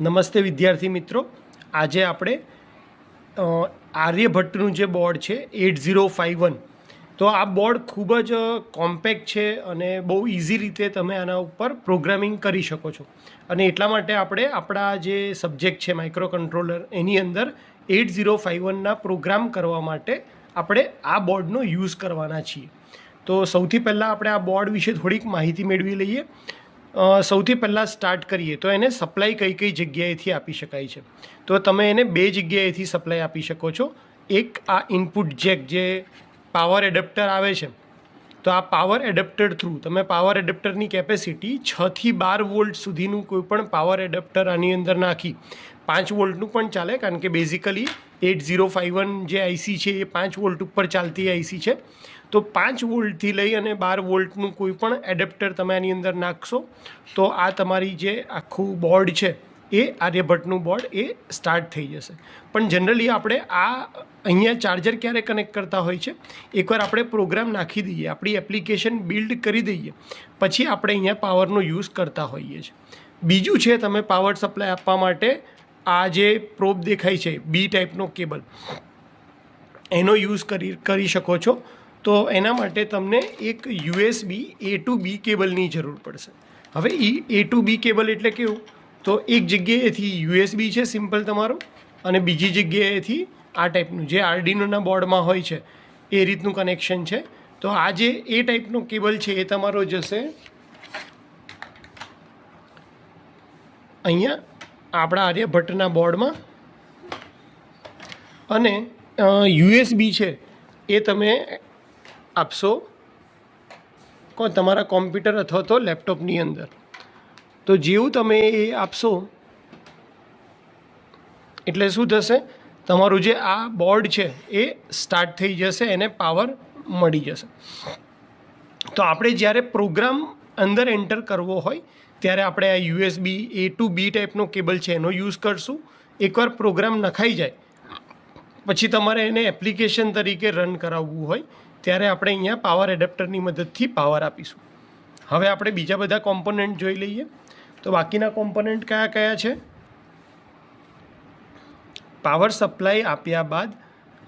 નમસ્તે વિદ્યાર્થી મિત્રો. આજે આપણે આર્યભટ્ટનું જે બોર્ડ છે 8051, તો આ બોર્ડ ખૂબ જ કોમ્પેક્ટ છે અને બહુ ઇઝી રીતે તમે આના ઉપર પ્રોગ્રામિંગ કરી શકો છો. અને એટલા માટે આપણે આપણા જે સબ્જેક્ટ છે માઇક્રો કંટ્રોલર, એની અંદર 8051ના પ્રોગ્રામ કરવા માટે આપણે આ બોર્ડનો યુઝ કરવાના છીએ. તો સૌથી પહેલાં આપણે આ બોર્ડ વિશે થોડીક માહિતી મેળવી લઈએ. સૌથી પહેલાં સ્ટાર્ટ કરીએ તો એને સપ્લાય કઈ કઈ જગ્યાએથી આપી શકાય છે. તો તમે એને બે જગ્યાએથી સપ્લાય આપી શકો છો. એક આ ઇનપુટ જેક જે પાવર એડેપ્ટર આવે છે, તો આ પાવર એડેપ્ટર થ્રુ તમે પાવર એડેપ્ટરની કેપેસિટી 6 થી 12 વોલ્ટ સુધીનું કોઈ પણ પાવર એડેપ્ટર આની અંદર નાખી, 5 વોલ્ટનું પણ ચાલે, કારણ કે બેઝિકલી 8051 જે આઈસી છે એ 5 વોલ્ટ ઉપર ચાલતી આઈસી છે. તો 5 વોલ્ટથી લઈ અને 12 વોલ્ટનું કોઈ પણ એડેપ્ટર તમે આની અંદર નાખશો તો આ તમારી જે આખું બોર્ડ છે એ આર્યભટ્ટનું બોર્ડ એ સ્ટાર્ટ થઈ જશે. પણ જનરલી આપણે આ અહીંયા ચાર્જર ક્યારે કનેક્ટ કરતા હોય છે, એકવાર આપણે પ્રોગ્રામ નાખી દઈએ, આપણી એપ્લિકેશન બિલ્ડ કરી દઈએ, પછી આપણે અહીંયા પાવરનો યુઝ કરતા હોઈએ છીએ. બીજું છે, તમે પાવર સપ્લાય આપવા માટે આ જે પ્રોબ દેખાય છે બી ટાઈપનો કેબલ, એનો યુઝ કરી શકો છો. તો એના માટે તમને એક યુએસબી A to B કેબલની જરૂર પડશે. હવે A to B કેબલ એટલે કેવું, તો એક જગ્યાએથી યુએસબી છે સિમ્પલ તમારું, અને બીજી જગ્યાએથી આ ટાઈપનું જે આર્ડિનોના બોર્ડમાં હોય છે એ રીતનું કનેક્શન છે. તો આ જે એ ટાઈપનો કેબલ છે એ તમારો જશે અહીંયા આપણા આર્યભટ્ટના બોર્ડમાં, અને યુએસબી છે એ તમે આપશો તમારા કોમ્પ્યુટર અથવા તો લેપટોપની અંદર. તો જેવું તમે એ આપશો એટલે શું થશે, તમારું જે આ બોર્ડ છે એ સ્ટાર્ટ થઈ જશે, એને પાવર મળી જશે. તો આપણે જ્યારે પ્રોગ્રામ અંદર એન્ટર કરવો હોય ત્યારે આપણે આ યુએસબી A to B ટાઈપનો કેબલ છે એનો યુઝ કરશું. એકવાર પ્રોગ્રામ નખાઈ જાય પછી તમારે એને એપ્લિકેશન તરીકે રન કરાવવું હોય ત્યારે આપણે અહીંયા પાવર એડેપ્ટરની મદદથી પાવર આપીશું. હવે આપણે બીજા બધા કોમ્પોનન્ટ જોઈ લઈએ. તો બાકીના કોમ્પોનન્ટ કયા કયા છે, પાવર સપ્લાય આપ્યા બાદ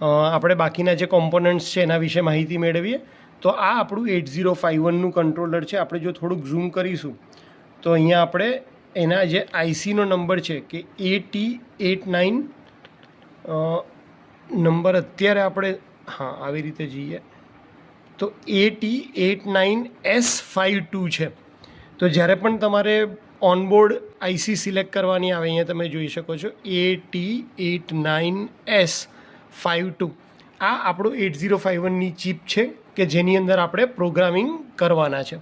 આપણે બાકીના જે કોમ્પોનન્ટ્સ છે એના વિશે માહિતી મેળવીએ. તો આ આપણું 8051નું કંટ્રોલર છે. આપણે જો થોડુંક ઝૂમ કરીશું તો અહીંયા આપણે એના જે આઈસીનો નંબર છે કે AT89 નંબર અત્યારે આપણે આવી રીતે જઈએ તો AT89S52 છે. તો જ્યારે પણ તમારે ઓનબોર્ડ આઈસી સિલેક્ટ કરવાની આવે, અહીંયા તમે જોઈ શકો છો AT89S52, આ આપણું 8051ની ચિપ છે કે જેની અંદર આપણે પ્રોગ્રામિંગ કરવાના છે.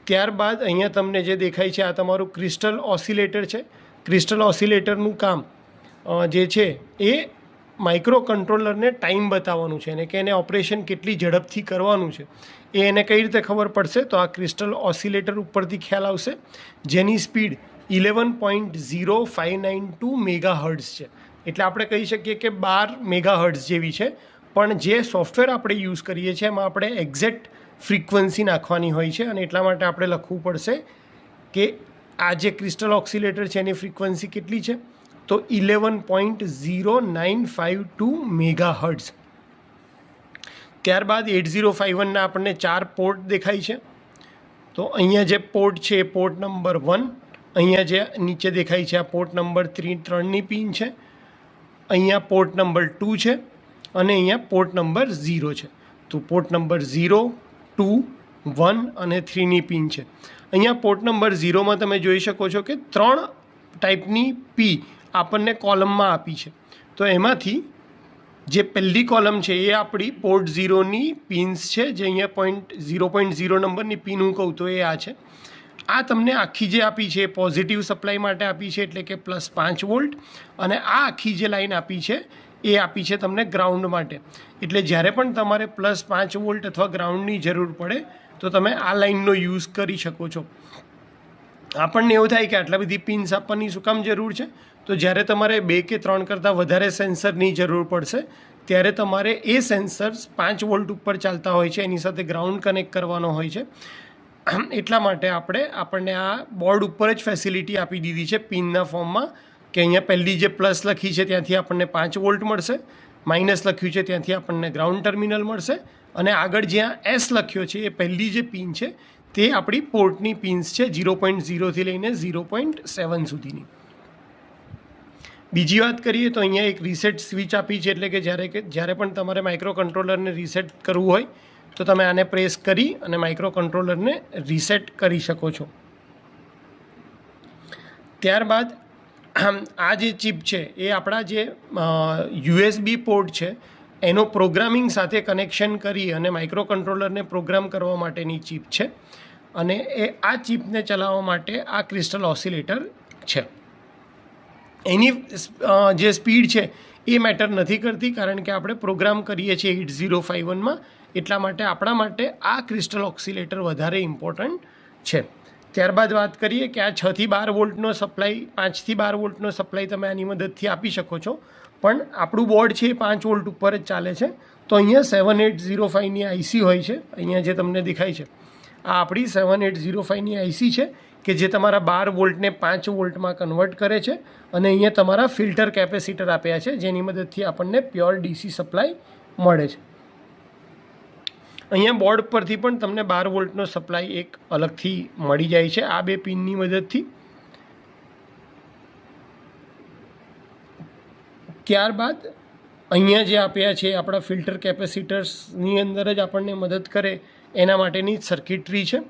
ત્યારબાદ અહીંયા તમને જે દેખાય છે આ તમારું ક્રિસ્ટલ ઓસિલેટર છે. ક્રિસ્ટલ ઓસિલેટરનું કામ જે છે એ માઇક્રો કંટ્રોલરને ટાઈમ બતાવવાનું છે, અને કે એને ઓપરેશન કેટલી ઝડપથી કરવાનું છે એ એને કઈ રીતે ખબર પડશે, તો આ ક્રિસ્ટલ ઓસિલેટર ઉપરથી ખ્યાલ આવશે, જેની સ્પીડ 11.0592 મેગાહર્ટ્ઝ છે. એટલે આપણે કહી શકીએ કે 12 મેગાહર્ટ્ઝ જેવી છે. પણ જે સોફ્ટવેર આપણે યુઝ કરીએ છીએ એમાં આપણે એક્ઝેક્ટ ફ્રીક્વન્સી નાખવાની હોય છે, અને એટલા માટે આપણે લખવું પડશે કે આ જે ક્રિસ્ટલ ઓસિલેટર છે એની ફ્રીક્વન્સી કેટલી છે, તો 11.0952 મેગાહર્ટ્ઝ. ત્યારબાદ 8051ના આપણને 4 પોર્ટ દેખાય છે. તો અહીંયા જે પોર્ટ છે એ પોર્ટ નંબર 1, અહીંયા જે નીચે દેખાય છે આ પોર્ટ નંબર 3ની પિન છે, અહીંયા પોર્ટ નંબર 2 છે, અને અહીંયા પોર્ટ નંબર 0 છે. તો પોર્ટ નંબર 0, 2, 1 અને 3ની પિન છે. અહીંયા પોર્ટ નંબર 0માં તમે જોઈ શકો છો કે 3 ટાઈપની પી આપણને કોલમમાં આપી છે. તો એમાંથી જે પહેલી કોલમ છે એ આપણી પોર્ટ 0ની પિન્સ છે, જે અહીંયા 0.0 નંબરની પિન હું કહું તો એ આ છે. આ તમને આખી જે આપી છે એ પોઝિટિવ સપ્લાય માટે આપી છે, એટલે કે +5 વોલ્ટ, અને આ આખી જે લાઈન આપી છે એ આપી છે તમને ગ્રાઉન્ડ માટે. એટલે જ્યારે પણ તમારે +5 વોલ્ટ અથવા ગ્રાઉન્ડની જરૂર પડે તો તમે આ લાઈનનો યુઝ કરી શકો છો. આપણને એવું થાય કે આટલા બધી પિન્સ આપવાની શું કામ જરૂર છે, તો જ્યારે તમારે 2 કે 3 કરતાં વધારે સેન્સરની જરૂર પડશે ત્યારે તમારે એ સેન્સર્સ 5 વોલ્ટ ઉપર ચાલતા હોય છે, એની સાથે ગ્રાઉન્ડ કનેક્ટ કરવાનો હોય છે. એટલા માટે આપણને આ બોર્ડ ઉપર જ ફેસિલિટી આપી દીધી છે પિનના ફોર્મમાં, કે અહીંયા પહેલી જે પ્લસ લખી છે ત્યાંથી આપણને 5 વોલ્ટ મળશે, માઇનસ લખ્યું છે ત્યાંથી આપણને ગ્રાઉન્ડ ટર્મિનલ મળશે, અને આગળ જ્યાં એસ લખ્યો છે એ પહેલી જે પિન છે તે આપણી પોર્ટની પિન્સ છે 0.0થી લઈને 0.7 સુધીની. બીજી વાત કરીએ તો અહીંયા એક રીસેટ સ્વિચ આપી છે, એટલે કે જ્યારે પણ તમારે માઇક્રો કંટ્રોલરને રીસેટ કરવું હોય તો તમે આને પ્રેસ કરી અને માઇક્રો કંટ્રોલરને રીસેટ કરી શકો છો. ત્યારબાદ આ જે ચિપ છે એ આપણા જે USB પોર્ટ છે એનો પ્રોગ્રામિંગ સાથે કનેક્શન કરી અને માઇક્રો કંટ્રોલરને પ્રોગ્રામ કરવા માટેની ચિપ છે, અને આ ચિપને ચલાવવા માટે આ ક્રિસ્ટલ ઓસિલેટર છે. એની જે સ્પીડ છે એ મેટર નથી કરતી, કારણ કે આપણે પ્રોગ્રામ કરીએ છીએ 8051માં, એટલા માટે આપણા માટે આ ક્રિસ્ટલ ઓસિલેટર વધારે ઇમ્પોર્ટન્ટ છે. ત્યારબાદ વાત કરીએ કે આ 6 થી 12 વોલ્ટનો સપ્લાય, 5 થી 12 વોલ્ટનો સપ્લાય તમે આની મદદથી આપી શકો છો, પણ આપણું બોર્ડ છે એ 5 વોલ્ટ ઉપર જ ચાલે છે. તો અહીંયા 7805ની આઈસી હોય છે, અહીંયા જે તમને દેખાય છે આ આપણી 7805ની આઈસી છે, કે જે તમારા 12 વોલ્ટને 5 વોલ્ટમાં કન્વર્ટ કરે છે, અને અહીંયા તમારા ફિલ્ટર કેપેસિટર આપ્યા છે જેની મદદથી આપણને પ્યોર DC સપ્લાય મળે છે. અહીંયા બોર્ડ પરથી પણ તમને 12 વોલ્ટનો સપ્લાય એક અલગથી મળી જાય છે આ 2 પિનની મદદથી. ત્યારબાદ અહીંયા જે આપ્યા છે આપણા ફિલ્ટર કેપેસિટર્સની અંદર જ આપણને મદદ કરે એના માટેની સર્કિટરી છે.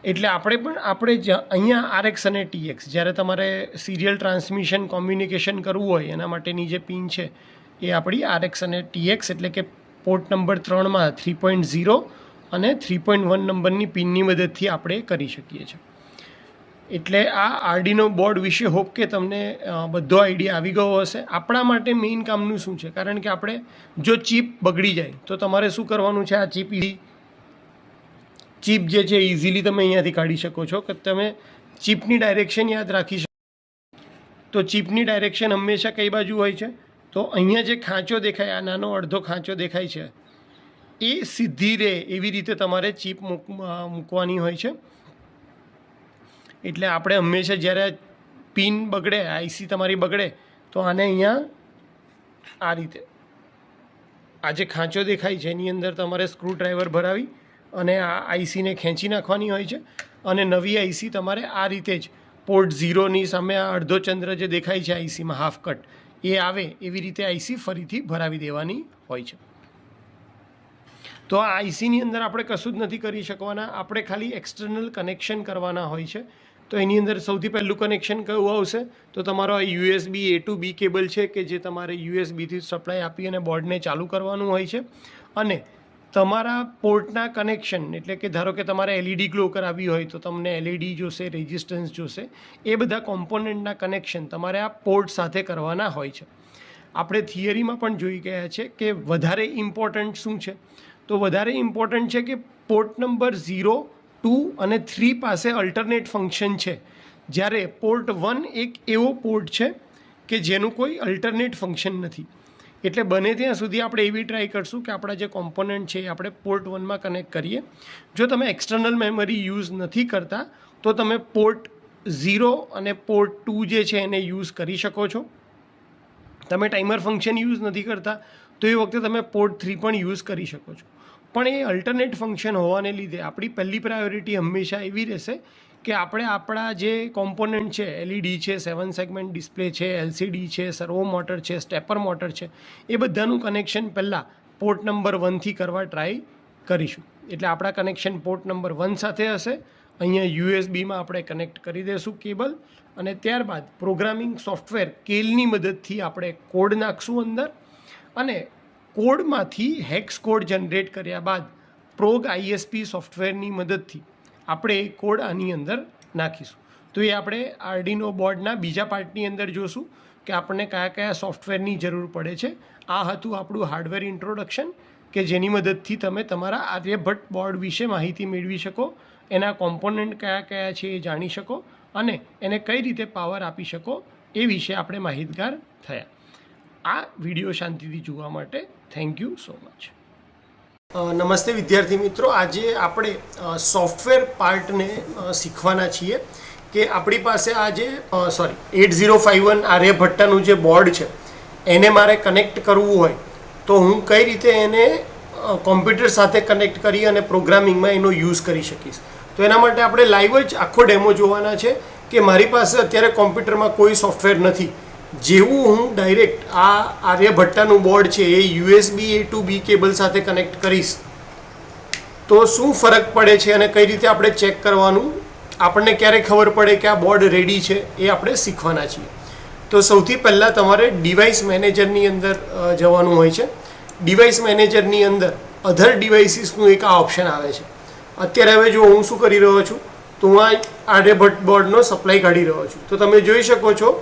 એટલે આપણે અહીંયા RX અને TX, જ્યારે તમારે સિરિયલ ટ્રાન્સમિશન કોમ્યુનિકેશન કરવું હોય એના માટેની જે પિન છે એ આપણી RX અને TX, એટલે કે પોર્ટ નંબર 3માં 3.0 અને 3.1 નંબરની પિનની મદદથી આપણે કરી શકીએ છીએ. એટલે આ આર્ડિનો બોર્ડ વિશે હોપ કે તમને બધો આઈડિયા આવી ગયો હશે. આપણા માટે મેઇન કામનું શું છે, કારણ કે આપણે જો ચિપ બગડી જાય તો તમારે શું કરવાનું છે, આ ચિપ જે છે ઇઝીલી તમે અહીંયાથી કાઢી શકો છો, કે તમે ચિપની ડાયરેક્શન યાદ રાખી શકો. તો ચિપની ડાયરેક્શન હંમેશા કઈ બાજુ હોય છે, તો અહીંયા જે ખાંચો દેખાય, આ નાનો અડધો ખાંચો દેખાય છે, એ સીધી રહે એવી રીતે તમારે ચિપ મૂકવાની હોય છે. એટલે આપણે હંમેશા જ્યારે પિન બગડે, આઈસી તમારી બગડે, તો આને અહીંયા આ રીતે આ જે ખાંચો દેખાય છે એની અંદર તમારે સ્ક્રૂ ડ્રાઈવર ભરાવી અને આ આઈસીને ખેંચી નાખવાની હોય છે, અને નવી આઈસી તમારે આ રીતે જ પોર્ટ 0ની સામે આ અડધો ચંદ્ર જે દેખાય છે આઈસીમાં હાફ કટ એ આવે એવી રીતે આઈસી ફરીથી ભરાવી દેવાની હોય છે. તો આ આઈસીની અંદર આપણે કશું જ નથી કરી શકવાના, આપણે ખાલી એક્સટર્નલ કનેક્શન કરવાના હોય છે. તો એની અંદર સૌથી પહેલું કનેક્શન કયું આવશે, તો તમારો આ USB A to B cable છે, કે જે તમારે USBથી સપ્લાય આપી અને બોર્ડને ચાલુ કરવાનું હોય છે. અને તમારા પોર્ટના કનેક્શન, એટલે કે ધારો કે તમારે LED ગ્લો કરાવવી હોય તો તમને LED જોશે, રેઝિસ્ટન્સ જોશે, એ બધા કોમ્પોનન્ટના કનેક્શન તમારે આ પોર્ટ સાથે કરવાના હોય છે. આપણે થિયરીમાં પણ જોઈ ગયા છે કે વધારે ઇમ્પોર્ટન્ટ શું છે, તો વધારે ઇમ્પોર્ટન્ટ છે કે પોર્ટ નંબર 0, 2 અને 3 પાસે અલ્ટરનેટ ફંક્શન છે, જ્યારે પોર્ટ 1 એક એવો પોર્ટ છે કે જેનું કોઈ અલ્ટરનેટ ફંક્શન નથી. એટલે બને ત્યાં સુધી આપણે એવી ટ્રાય કરશું કે આપણા જે કોમ્પોનન્ટ છે એ આપણે પોર્ટ 1માં કનેક્ટ કરીએ. જો તમે એક્સટર્નલ મેમરી યુઝ નથી કરતા તો તમે પોર્ટ 0 અને પોર્ટ 2 જે છે એને યુઝ કરી શકો છો. તમે ટાઈમર ફંક્શન યુઝ નથી કરતા તો એ વખતે તમે પોર્ટ 3 પણ યુઝ કરી શકો છો. પણ એ અલ્ટરનેટ ફંક્શન હોવાને લીધે આપણી પહેલી પ્રાયોરિટી હંમેશા એવી રહેશે કે આપણે આપણા જે કોમ્પોનન્ટ છે, LED છે, 7 સેગમેન્ટ ડિસ્પ્લે છે, LCD છે, સર્વો મોટર છે, સ્ટેપર મોટર છે, એ બધાનું કનેક્શન પહેલાં પોર્ટ નંબર 1થી કરવા ટ્રાય કરીશું. એટલે આપણા કનેક્શન પોર્ટ નંબર 1 સાથે હશે. અહીંયા USBમાં આપણે કનેક્ટ કરી દઈશું કેબલ, અને ત્યારબાદ પ્રોગ્રામિંગ સોફ્ટવેર કેલની મદદથી આપણે કોડ નાખશું અંદર, અને કોડમાંથી હેક્સ કોડ જનરેટ કર્યા બાદ પ્રોગ ISP સોફ્ટવેરની મદદથી આપણે એ કોડ આની અંદર નાખીશું. તો એ આપણે આર્ડિનો બોર્ડના બીજા પાર્ટની અંદર જોશું કે આપણને કયા કયા સોફ્ટવેરની જરૂર પડે છે. આ હતું આપણું હાર્ડવેર ઇન્ટ્રોડક્શન, કે જેની મદદથી તમે તમારા આર્યભટ્ટ બોર્ડ વિશે માહિતી મેળવી શકો, એના કોમ્પોનન્ટ કયા કયા છે એ જાણી શકો, અને એને કઈ રીતે પાવર આપી શકો એ વિશે આપણે માહિતગાર થયા. આ વિડીયો શાંતિથી જોવા માટે થેન્ક યુ સો મચ. નમસ્તે વિદ્યાર્થી મિત્રો, આજે આપણે સોફ્ટવેર પાર્ટને શીખવાના છીએ કે આપણી પાસે આ જે 8051 આર્યભટ્ટાનું જે બોર્ડ છે એને મારે કનેક્ટ કરવું હોય તો હું કઈ રીતે એને કોમ્પ્યુટર સાથે કનેક્ટ કરી અને પ્રોગ્રામિંગમાં એનો યુઝ કરી શકીશ. તો એના માટે આપણે લાઈવ જ આખો ડેમો જોવાના છે કે મારી પાસે અત્યારે કોમ્પ્યુટરમાં કોઈ સોફ્ટવેર નથી. જેવું હું ડાયરેક્ટ આ આર્યભટ્ટાનું બોર્ડ છે એ USB A to B cable સાથે કનેક્ટ કરીશ તો શું ફરક પડે છે અને કઈ રીતે આપણે ચેક કરવાનું, આપણને ક્યારે ખબર પડે કે આ બોર્ડ રેડી છે, એ આપણે શીખવાના છીએ. તો સૌથી પહેલાં તમારે ડિવાઇસ મેનેજરની અંદર જવાનું હોય છે. ડિવાઇસ મેનેજરની અંદર અધર ડિવાઇસીસનું એક આ ઓપ્શન આવે છે. અત્યારે હવે જો હું શું કરી રહ્યો છું તો હું આ આર્યભટ્ટ બોર્ડનો સપ્લાય કાઢી રહ્યો છું. તો તમે જોઈ શકો છો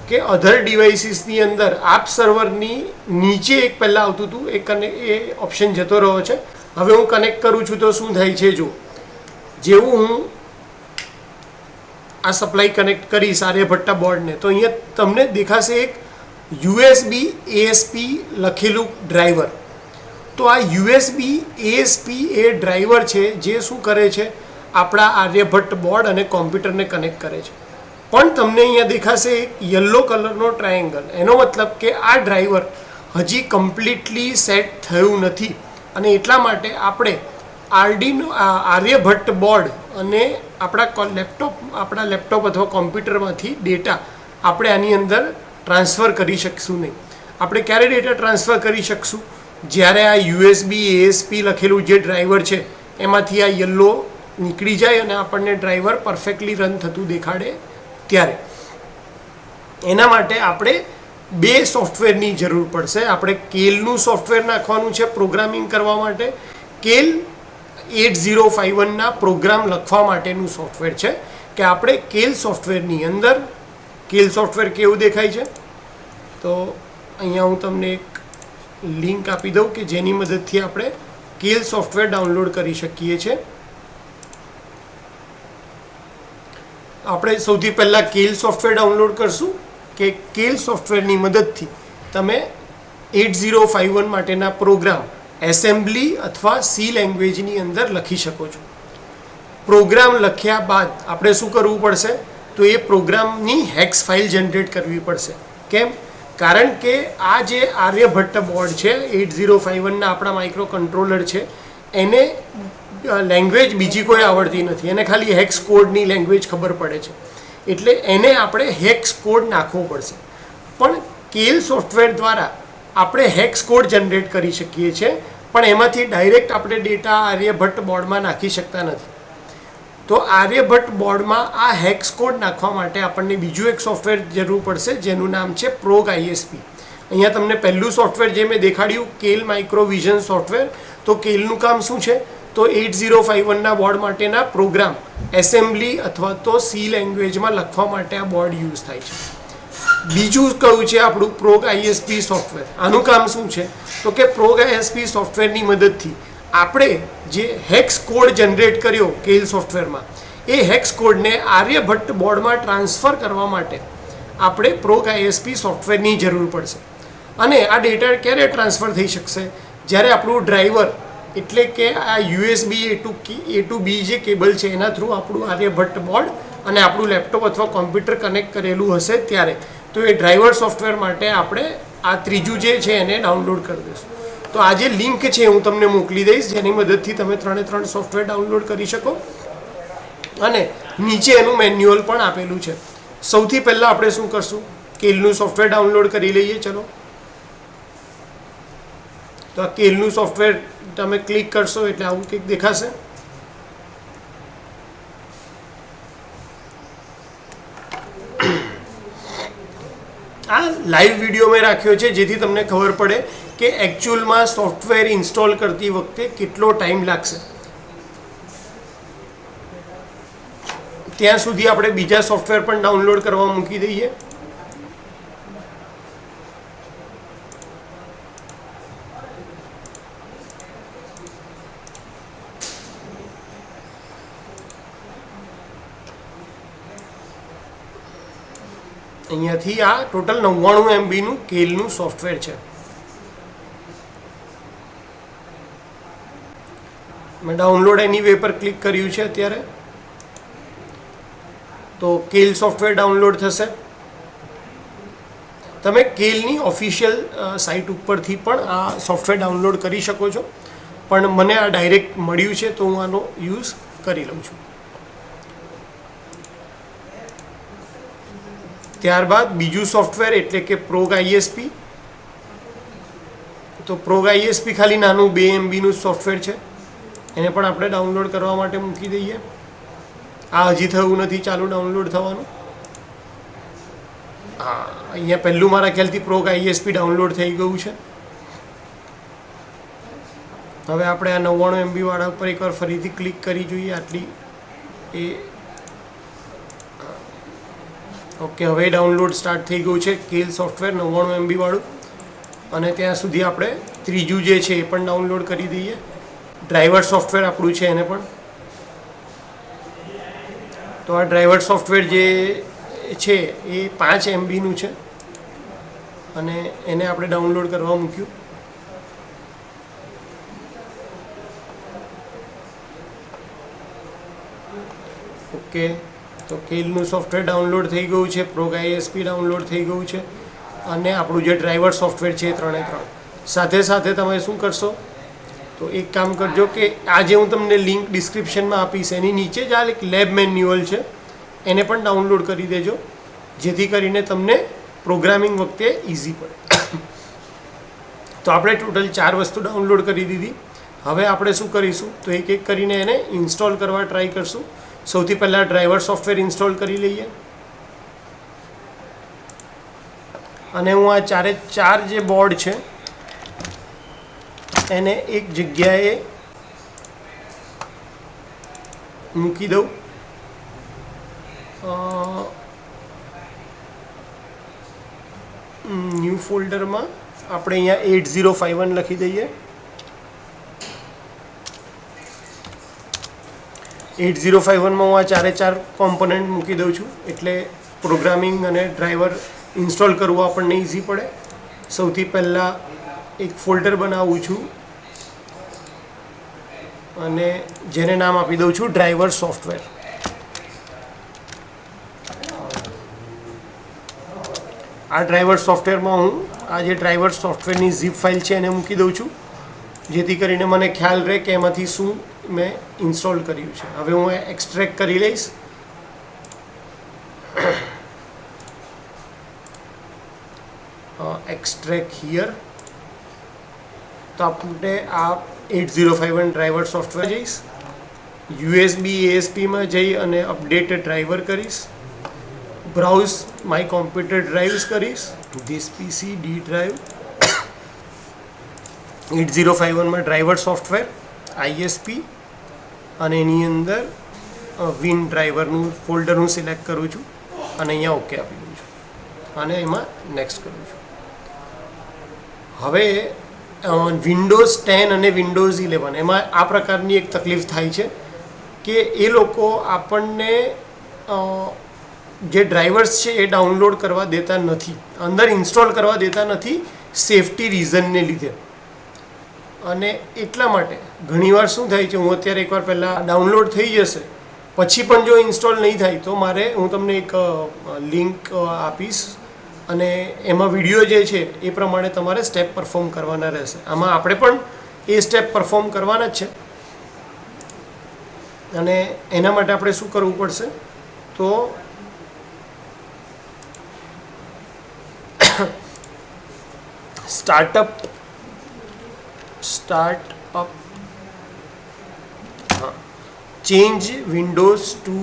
કે અધર ડિવાઇસીસની અંદર આપ સર્વરની નીચે એક પહેલાં આવતું હતું એ ઓપ્શન જતો રહ્યો છે. હવે હું કનેક્ટ કરું છું તો શું થાય છે, જો જેવું હું આ સપ્લાય કનેક્ટ કરીશ આર્યભટ્ટા બોર્ડને તો અહીંયા તમને દેખાશે એક USB ASP લખેલું ડ્રાઈવર. તો આ USB ASP એ ડ્રાઈવર છે જે શું કરે છે, આપણા આર્યભટ્ટ બોર્ડ અને કોમ્પ્યુટરને કનેક્ટ કરે છે. પણ તમને અહીંયા દેખાશે એક યલો કલરનો ટ્રાયેંગલ. એનો મતલબ કે આ ડ્રાઈવર હજી કમ્પ્લીટલી સેટ થયું નથી અને એટલા માટે આપણે આર્યભટ્ટ બોર્ડ અને આપણા લેપટોપ અથવા કોમ્પ્યુટરમાંથી ડેટા આપણે આની અંદર ટ્રાન્સફર કરી શકશું નહીં. આપણે ક્યારે ડેટા ટ્રાન્સફર કરી શકશું, જ્યારે આ USB ASP લખેલું જે ડ્રાઈવર છે એમાંથી આ યલો નીકળી જાય અને આપણને ડ્રાઈવર પરફેક્ટલી રન થતું દેખાડે ત્યારે. એના માટે આપણે બે સોફ્ટવેરની જરૂર પડશે. આપણે કેલનું સોફ્ટવેર નાખવાનું છે પ્રોગ્રામિંગ કરવા માટે. કેલ 8051ના પ્રોગ્રામ લખવા માટેનું સોફ્ટવેર છે કે આપણે કેલ સોફ્ટવેરની અંદર, કેલ સોફ્ટવેર કેવું દેખાય છે તો અહીંયા હું તમને એક લિંક આપી દઉં કે જેની મદદથી આપણે કેલ સોફ્ટવેર ડાઉનલોડ કરી શકીએ છીએ. આપણે સૌથી પહેલાં કેલ સોફ્ટવેર ડાઉનલોડ કરશું કે કેલ સોફ્ટવેરની મદદથી તમે 8051 માટેના પ્રોગ્રામ એસેમ્બલી અથવા C લેંગ્વેજની અંદર લખી શકો છો. પ્રોગ્રામ લખ્યા બાદ આપણે શું કરવું પડશે, તો એ પ્રોગ્રામની હેક્સ ફાઇલ જનરેટ કરવી પડશે. કેમ? કારણ કે આ જે આર્યભટ્ટ બોર્ડ છે 8051ના આપણા માઇક્રો કંટ્રોલર છે એને લેંગ્વેજ બીજી કોઈ આવડતી નથી, એને ખાલી હેક્સ કોડની લેંગ્વેજ ખબર પડે છે. એટલે એને આપણે હેક્સ કોડ નાખવો પડશે. પણ કેલ સોફ્ટવેર દ્વારા આપણે હેક્સ કોડ જનરેટ કરી શકીએ છીએ, પણ એમાંથી ડાયરેક્ટ આપણે ડેટા આર્યભટ્ટ બોર્ડમાં નાખી શકતા નથી. તો આર્યભટ્ટ બોર્ડમાં આ હેક્સ કોડ નાખવા માટે આપણને બીજું એક સોફ્ટવેર જરૂર પડશે જેનું નામ છે પ્રોગ ISP. અહીંયા તમને પહેલું સોફ્ટવેર જે મેં દેખાડ્યું કેલ માઇક્રોવિઝન સોફ્ટવેર, તો કેલનું કામ શું છે, તો 8051ના બોર્ડ માટેના પ્રોગ્રામ એસેમ્બલી અથવા તો C લેંગ્વેજમાં લખવા માટે આ બોર્ડ યુઝ થાય છે. બીજું કયું છે આપણું પ્રોગ ISP સોફ્ટવેર. આનું કામ શું છે, તો કે પ્રોગ ISP સોફ્ટવેરની મદદથી આપણે જે હેક્સ કોડ જનરેટ કર્યો કેલ સોફ્ટવેરમાં એ હેક્સ કોડને આર્યભટ્ટ બોર્ડમાં ટ્રાન્સફર કરવા માટે આપણે પ્રોગ ISP સોફ્ટવેરની જરૂર પડશે. અને આ ડેટા ક્યારે ટ્રાન્સફર થઈ શકશે, જ્યારે આપણું ડ્રાઈવર એટલે કે આ USB A to B જે કેબલ છે એના થ્રુ આપણું આર્યભટ્ટ બોર્ડ અને આપણું લેપટોપ અથવા કોમ્પ્યુટર કનેક્ટ કરેલું હશે ત્યારે. તો એ ડ્રાઈવર સોફ્ટવેર માટે આપણે આ ત્રીજું જે છે એને ડાઉનલોડ કરી દઈશું. તો આ જે લિંક છે હું તમને મોકલી દઈશ જેની મદદથી તમે 3 સોફ્ટવેર ડાઉનલોડ કરી શકો અને નીચે એનું મેન્યુઅલ પણ આપેલું છે. સૌથી પહેલાં આપણે શું કરશું, કેલનું સોફ્ટવેર ડાઉનલોડ કરી લઈએ. ચલો, તો આ કેલનું સોફ્ટવેર તમે ક્લિક કરશો એટલે આવું કંઈક દેખાશે. આ લાઈવ વિડીયો મેં રાખ્યો છે જેથી તમને ખબર પડે કે એકચ્યુઅલમાં સોફ્ટવેર ઇન્સ્ટોલ કરતી વખતે કેટલો ટાઈમ લાગશે. ત્યાં સુધી આપણે બીજા સોફ્ટવેર પણ ડાઉનલોડ કરવા મૂકી દઈએ. અહીંયાથી આ ટોટલ 99 MBનું કેલનું સોફ્ટવેર છે. મેં ડાઉનલોડ એનીવે પર ક્લિક કર્યું છે અત્યારે. તો કેલ સોફ્ટવેર ડાઉનલોડ થશે. તમે કેલની ઓફિશિયલ સાઇટ ઉપરથી પણ આ સોફ્ટવેર ડાઉનલોડ કરી શકો છો, પણ મને આ ડાયરેક્ટ મળ્યું છે તો હું આનો યુઝ કરી લઉં છું. ત્યારબાદ બીજું સોફ્ટવેર એટલે કે પ્રોગ આઈએસપી. તો પ્રોગ આઈએસપી ખાલી નાનું 2 MBનું સોફ્ટવેર છે, એને પણ આપણે ડાઉનલોડ કરવા માટે મૂકી દઈએ. આ હજી થયું નથી ચાલુ ડાઉનલોડ થવાનું. હા, અહીંયા પહેલું મારા ખ્યાલથી પ્રોગ આઈએસપી ડાઉનલોડ થઈ ગયું છે. હવે આપણે આ 99 MB વાળા ઉપર એકવાર ફરીથી ક્લિક કરી જોઈએ. આટલી એ ઓકે, હવે ડાઉનલોડ સ્ટાર્ટ થઈ ગયું છે કેલ સોફ્ટવેર 99 MB વાળું. અને ત્યાં સુધી આપણે ત્રીજું જે છે એ પણ ડાઉનલોડ કરી દઈએ. ડ્રાઈવર સોફ્ટવેર આપણું છે એને પણ. તો આ ડ્રાઈવર સોફ્ટવેર જે છે એ 5 MBનું છે અને એને આપણે ડાઉનલોડ કરવા મૂક્યું. ઓકે, તો કેલનું સોફ્ટવેર ડાઉનલોડ થઈ ગયું છે, પ્રોગ આઈએસપી ડાઉનલોડ થઈ ગયું છે અને આપણું જે ડ્રાઈવર સોફ્ટવેર છે એ 3 સાથે સાથે તમે શું કરશો તો એક કામ કરજો કે આ જે હું તમને લિંક ડિસ્ક્રિપ્શનમાં આપીશ એની નીચે જ આ એક લેબ મેન્યુઅલ છે એને પણ ડાઉનલોડ કરી દેજો, જેથી કરીને તમને પ્રોગ્રામિંગ વખતે ઇઝી પડે. તો આપણે ટોટલ 4 વસ્તુ ડાઉનલોડ કરી દીધી. હવે આપણે શું કરીશું તો એક એક કરીને એને ઇન્સ્ટોલ કરવા ટ્રાય કરશું. સૌથી પહેલાં ડ્રાઈવર સોફ્ટવેર ઇન્સ્ટોલ કરી લઈએ. અને હું આ 4 જે બોર્ડ છે એને એક જગ્યાએ મૂકી દઉં. ન્યૂ ફોલ્ડરમાં આપણે અહીંયા 8051 લખી દઈએ. 8051માં હું આ 4 કોમ્પોનન્ટ મૂકી દઉં છું, એટલે પ્રોગ્રામિંગ અને ડ્રાઈવર ઇન્સ્ટોલ કરવું આપણને ઇઝી પડે. સૌથી પહેલાં એક ફોલ્ડર બનાવું છું અને જેને નામ આપી દઉં છું ડ્રાઈવર સોફ્ટવેર. આ ડ્રાઈવર સોફ્ટવેરમાં હું આ જે ડ્રાઈવર સોફ્ટવેરની ઝીપ ફાઇલ છે એને મૂકી દઉં છું, જેથી કરીને મને ખ્યાલ રહે કે એમાંથી શું મેં ઇન્સ્ટોલ કર્યું છે. હવે હું એક્સ્ટ્રેક્ટ કરી લઈશ. Extract here. તો આપણે આ 8051 ડ્રાઈવર સોફ્ટવેર જઈશ, USB ASPમાં જઈ અને અપડેટ ડ્રાઈવર કરીશ, બ્રાઉઝ માય કોમ્પ્યુટર ડ્રાઈવ્સ કરીશ, ધીસ PC D ડ્રાઈવ, 8051માં ડ્રાઈવર સોફ્ટવેર ISP અને એની અંદર વિન ડ્રાઈવરનું ફોલ્ડર હું સિલેક્ટ કરું છું અને અહીંયા ઓકે આપી દઉં છું અને એમાં નેક્સ્ટ કરું છું. હવે વિન્ડોઝ 10 અને વિન્ડોઝ 11 એમાં આ પ્રકારની એક તકલીફ થાય છે કે એ લોકો આપણને જે ડ્રાઈવર્સ છે એ ડાઉનલોડ કરવા દેતા નથી, અંદર ઇન્સ્ટોલ કરવા દેતા નથી, સેફટી રીઝનને લીધે. અને એટલા માટે ઘણીવાર શું થાય છે, હું અત્યારે એકવાર પહેલાં ડાઉનલોડ થઈ જશે પછી પણ જો ઇન્સ્ટોલ નહીં થાય તો મારે હું તમને એક લિંક આપીશ અને એમાં વિડીયો જે છે એ પ્રમાણે તમારે સ્ટેપ પરફોર્મ કરવાના રહેશે. આમાં આપણે પણ એ સ્ટેપ પરફોર્મ કરવાના જ છે અને એના માટે આપણે શું કરવું પડશે તો startup change Windows to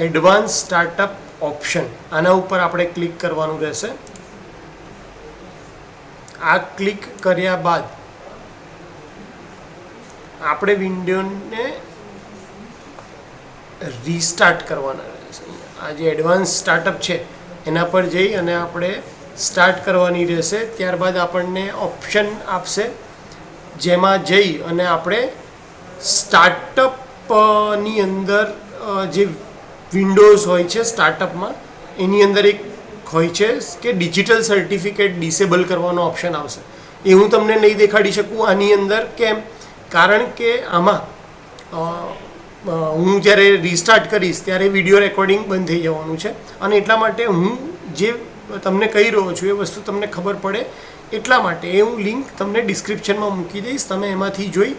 advance startup option, આના ઉપર આપણે ક્લિક કરવાનું રહેશે. આ ક્લિક કર્યા બાદ આપણે વિન્ડોને રીસ્ટાર્ટ કરવાના રહેશે. આ જે એડવાન્સ સ્ટાર્ટઅપ છે એના પર જઈ અને આપણે સ્ટાર્ટ કરવાની રહેશે. ત્યારબાદ આપણને ઓપ્શન આપશે જેમાં જઈ અને આપણે સ્ટાર્ટઅપની અંદર જે વિન્ડોઝ હોય છે સ્ટાર્ટઅપમાં એની અંદર એક હોય છે કે ડિજિટલ સર્ટિફિકેટ ડિસેબલ કરવાનો ઓપ્શન આવશે. એ હું તમને નહીં દેખાડી શકું આની અંદર. કેમ? કારણ કે આમાં હું જ્યારે રિસ્ટાર્ટ કરીશ ત્યારે વિડીયો રેકોર્ડિંગ બંધ થઈ જવાનું છે. અને એટલા માટે હું જે તમને કહી રહ્યો છું એ વસ્તુ તમને ખબર પડે એટલા માટે એ હું લિંક તમને ડિસ્ક્રિપ્શનમાં મૂકી દઈશ. તમે એમાંથી જોઈ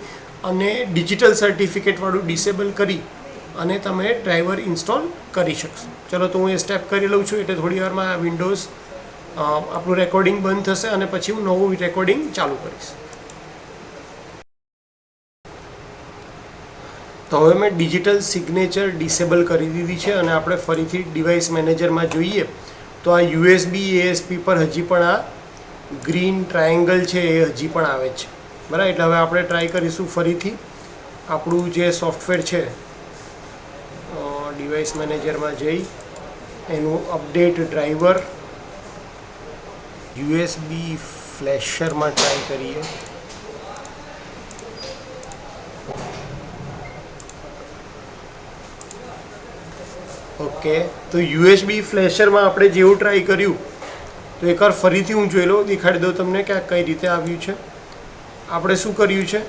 અને ડિજિટલ સર્ટિફિકેટવાળું ડિસેબલ કરી અને તમે ડ્રાઈવર ઇન્સ્ટોલ કરી શકશો. ચલો તો હું એ સ્ટેપ કરી લઉં છું. એટલે થોડી વારમાં આ વિન્ડોઝ આપણું રેકોર્ડિંગ બંધ થશે અને પછી હું નવું રેકોર્ડિંગ ચાલુ કરીશ. તો હવે મેં ડિજિટલ સિગ્નેચર ડિસેબલ કરી દીધી છે અને આપણે ફરીથી ડિવાઇસ મેનેજરમાં જોઈએ તો આ USB ASP પર હજી પણ આ ગ્રીન ટ્રાયેંગલ છે એ હજી પણ આવે છે. બરાબર, એટલે હવે આપણે ટ્રાય કરીશું ફરીથી આપણું જે સોફ્ટવેર છે ડિવાઇસ મેનેજરમાં જઈ એનું અપડેટ ડ્રાઈવર USB ફ્લેશરમાં ટ્રાય કરીએ. ઓકે, તો USB ફ્લેશરમાં આપણે જેવું ટ્રાય કર્યું તો એકવાર ફરીથી હું જોઈ લઉં, દેખાડી દઉં તમને કે આ કઈ રીતે આવ્યું છે. આપણે શું કર્યું છે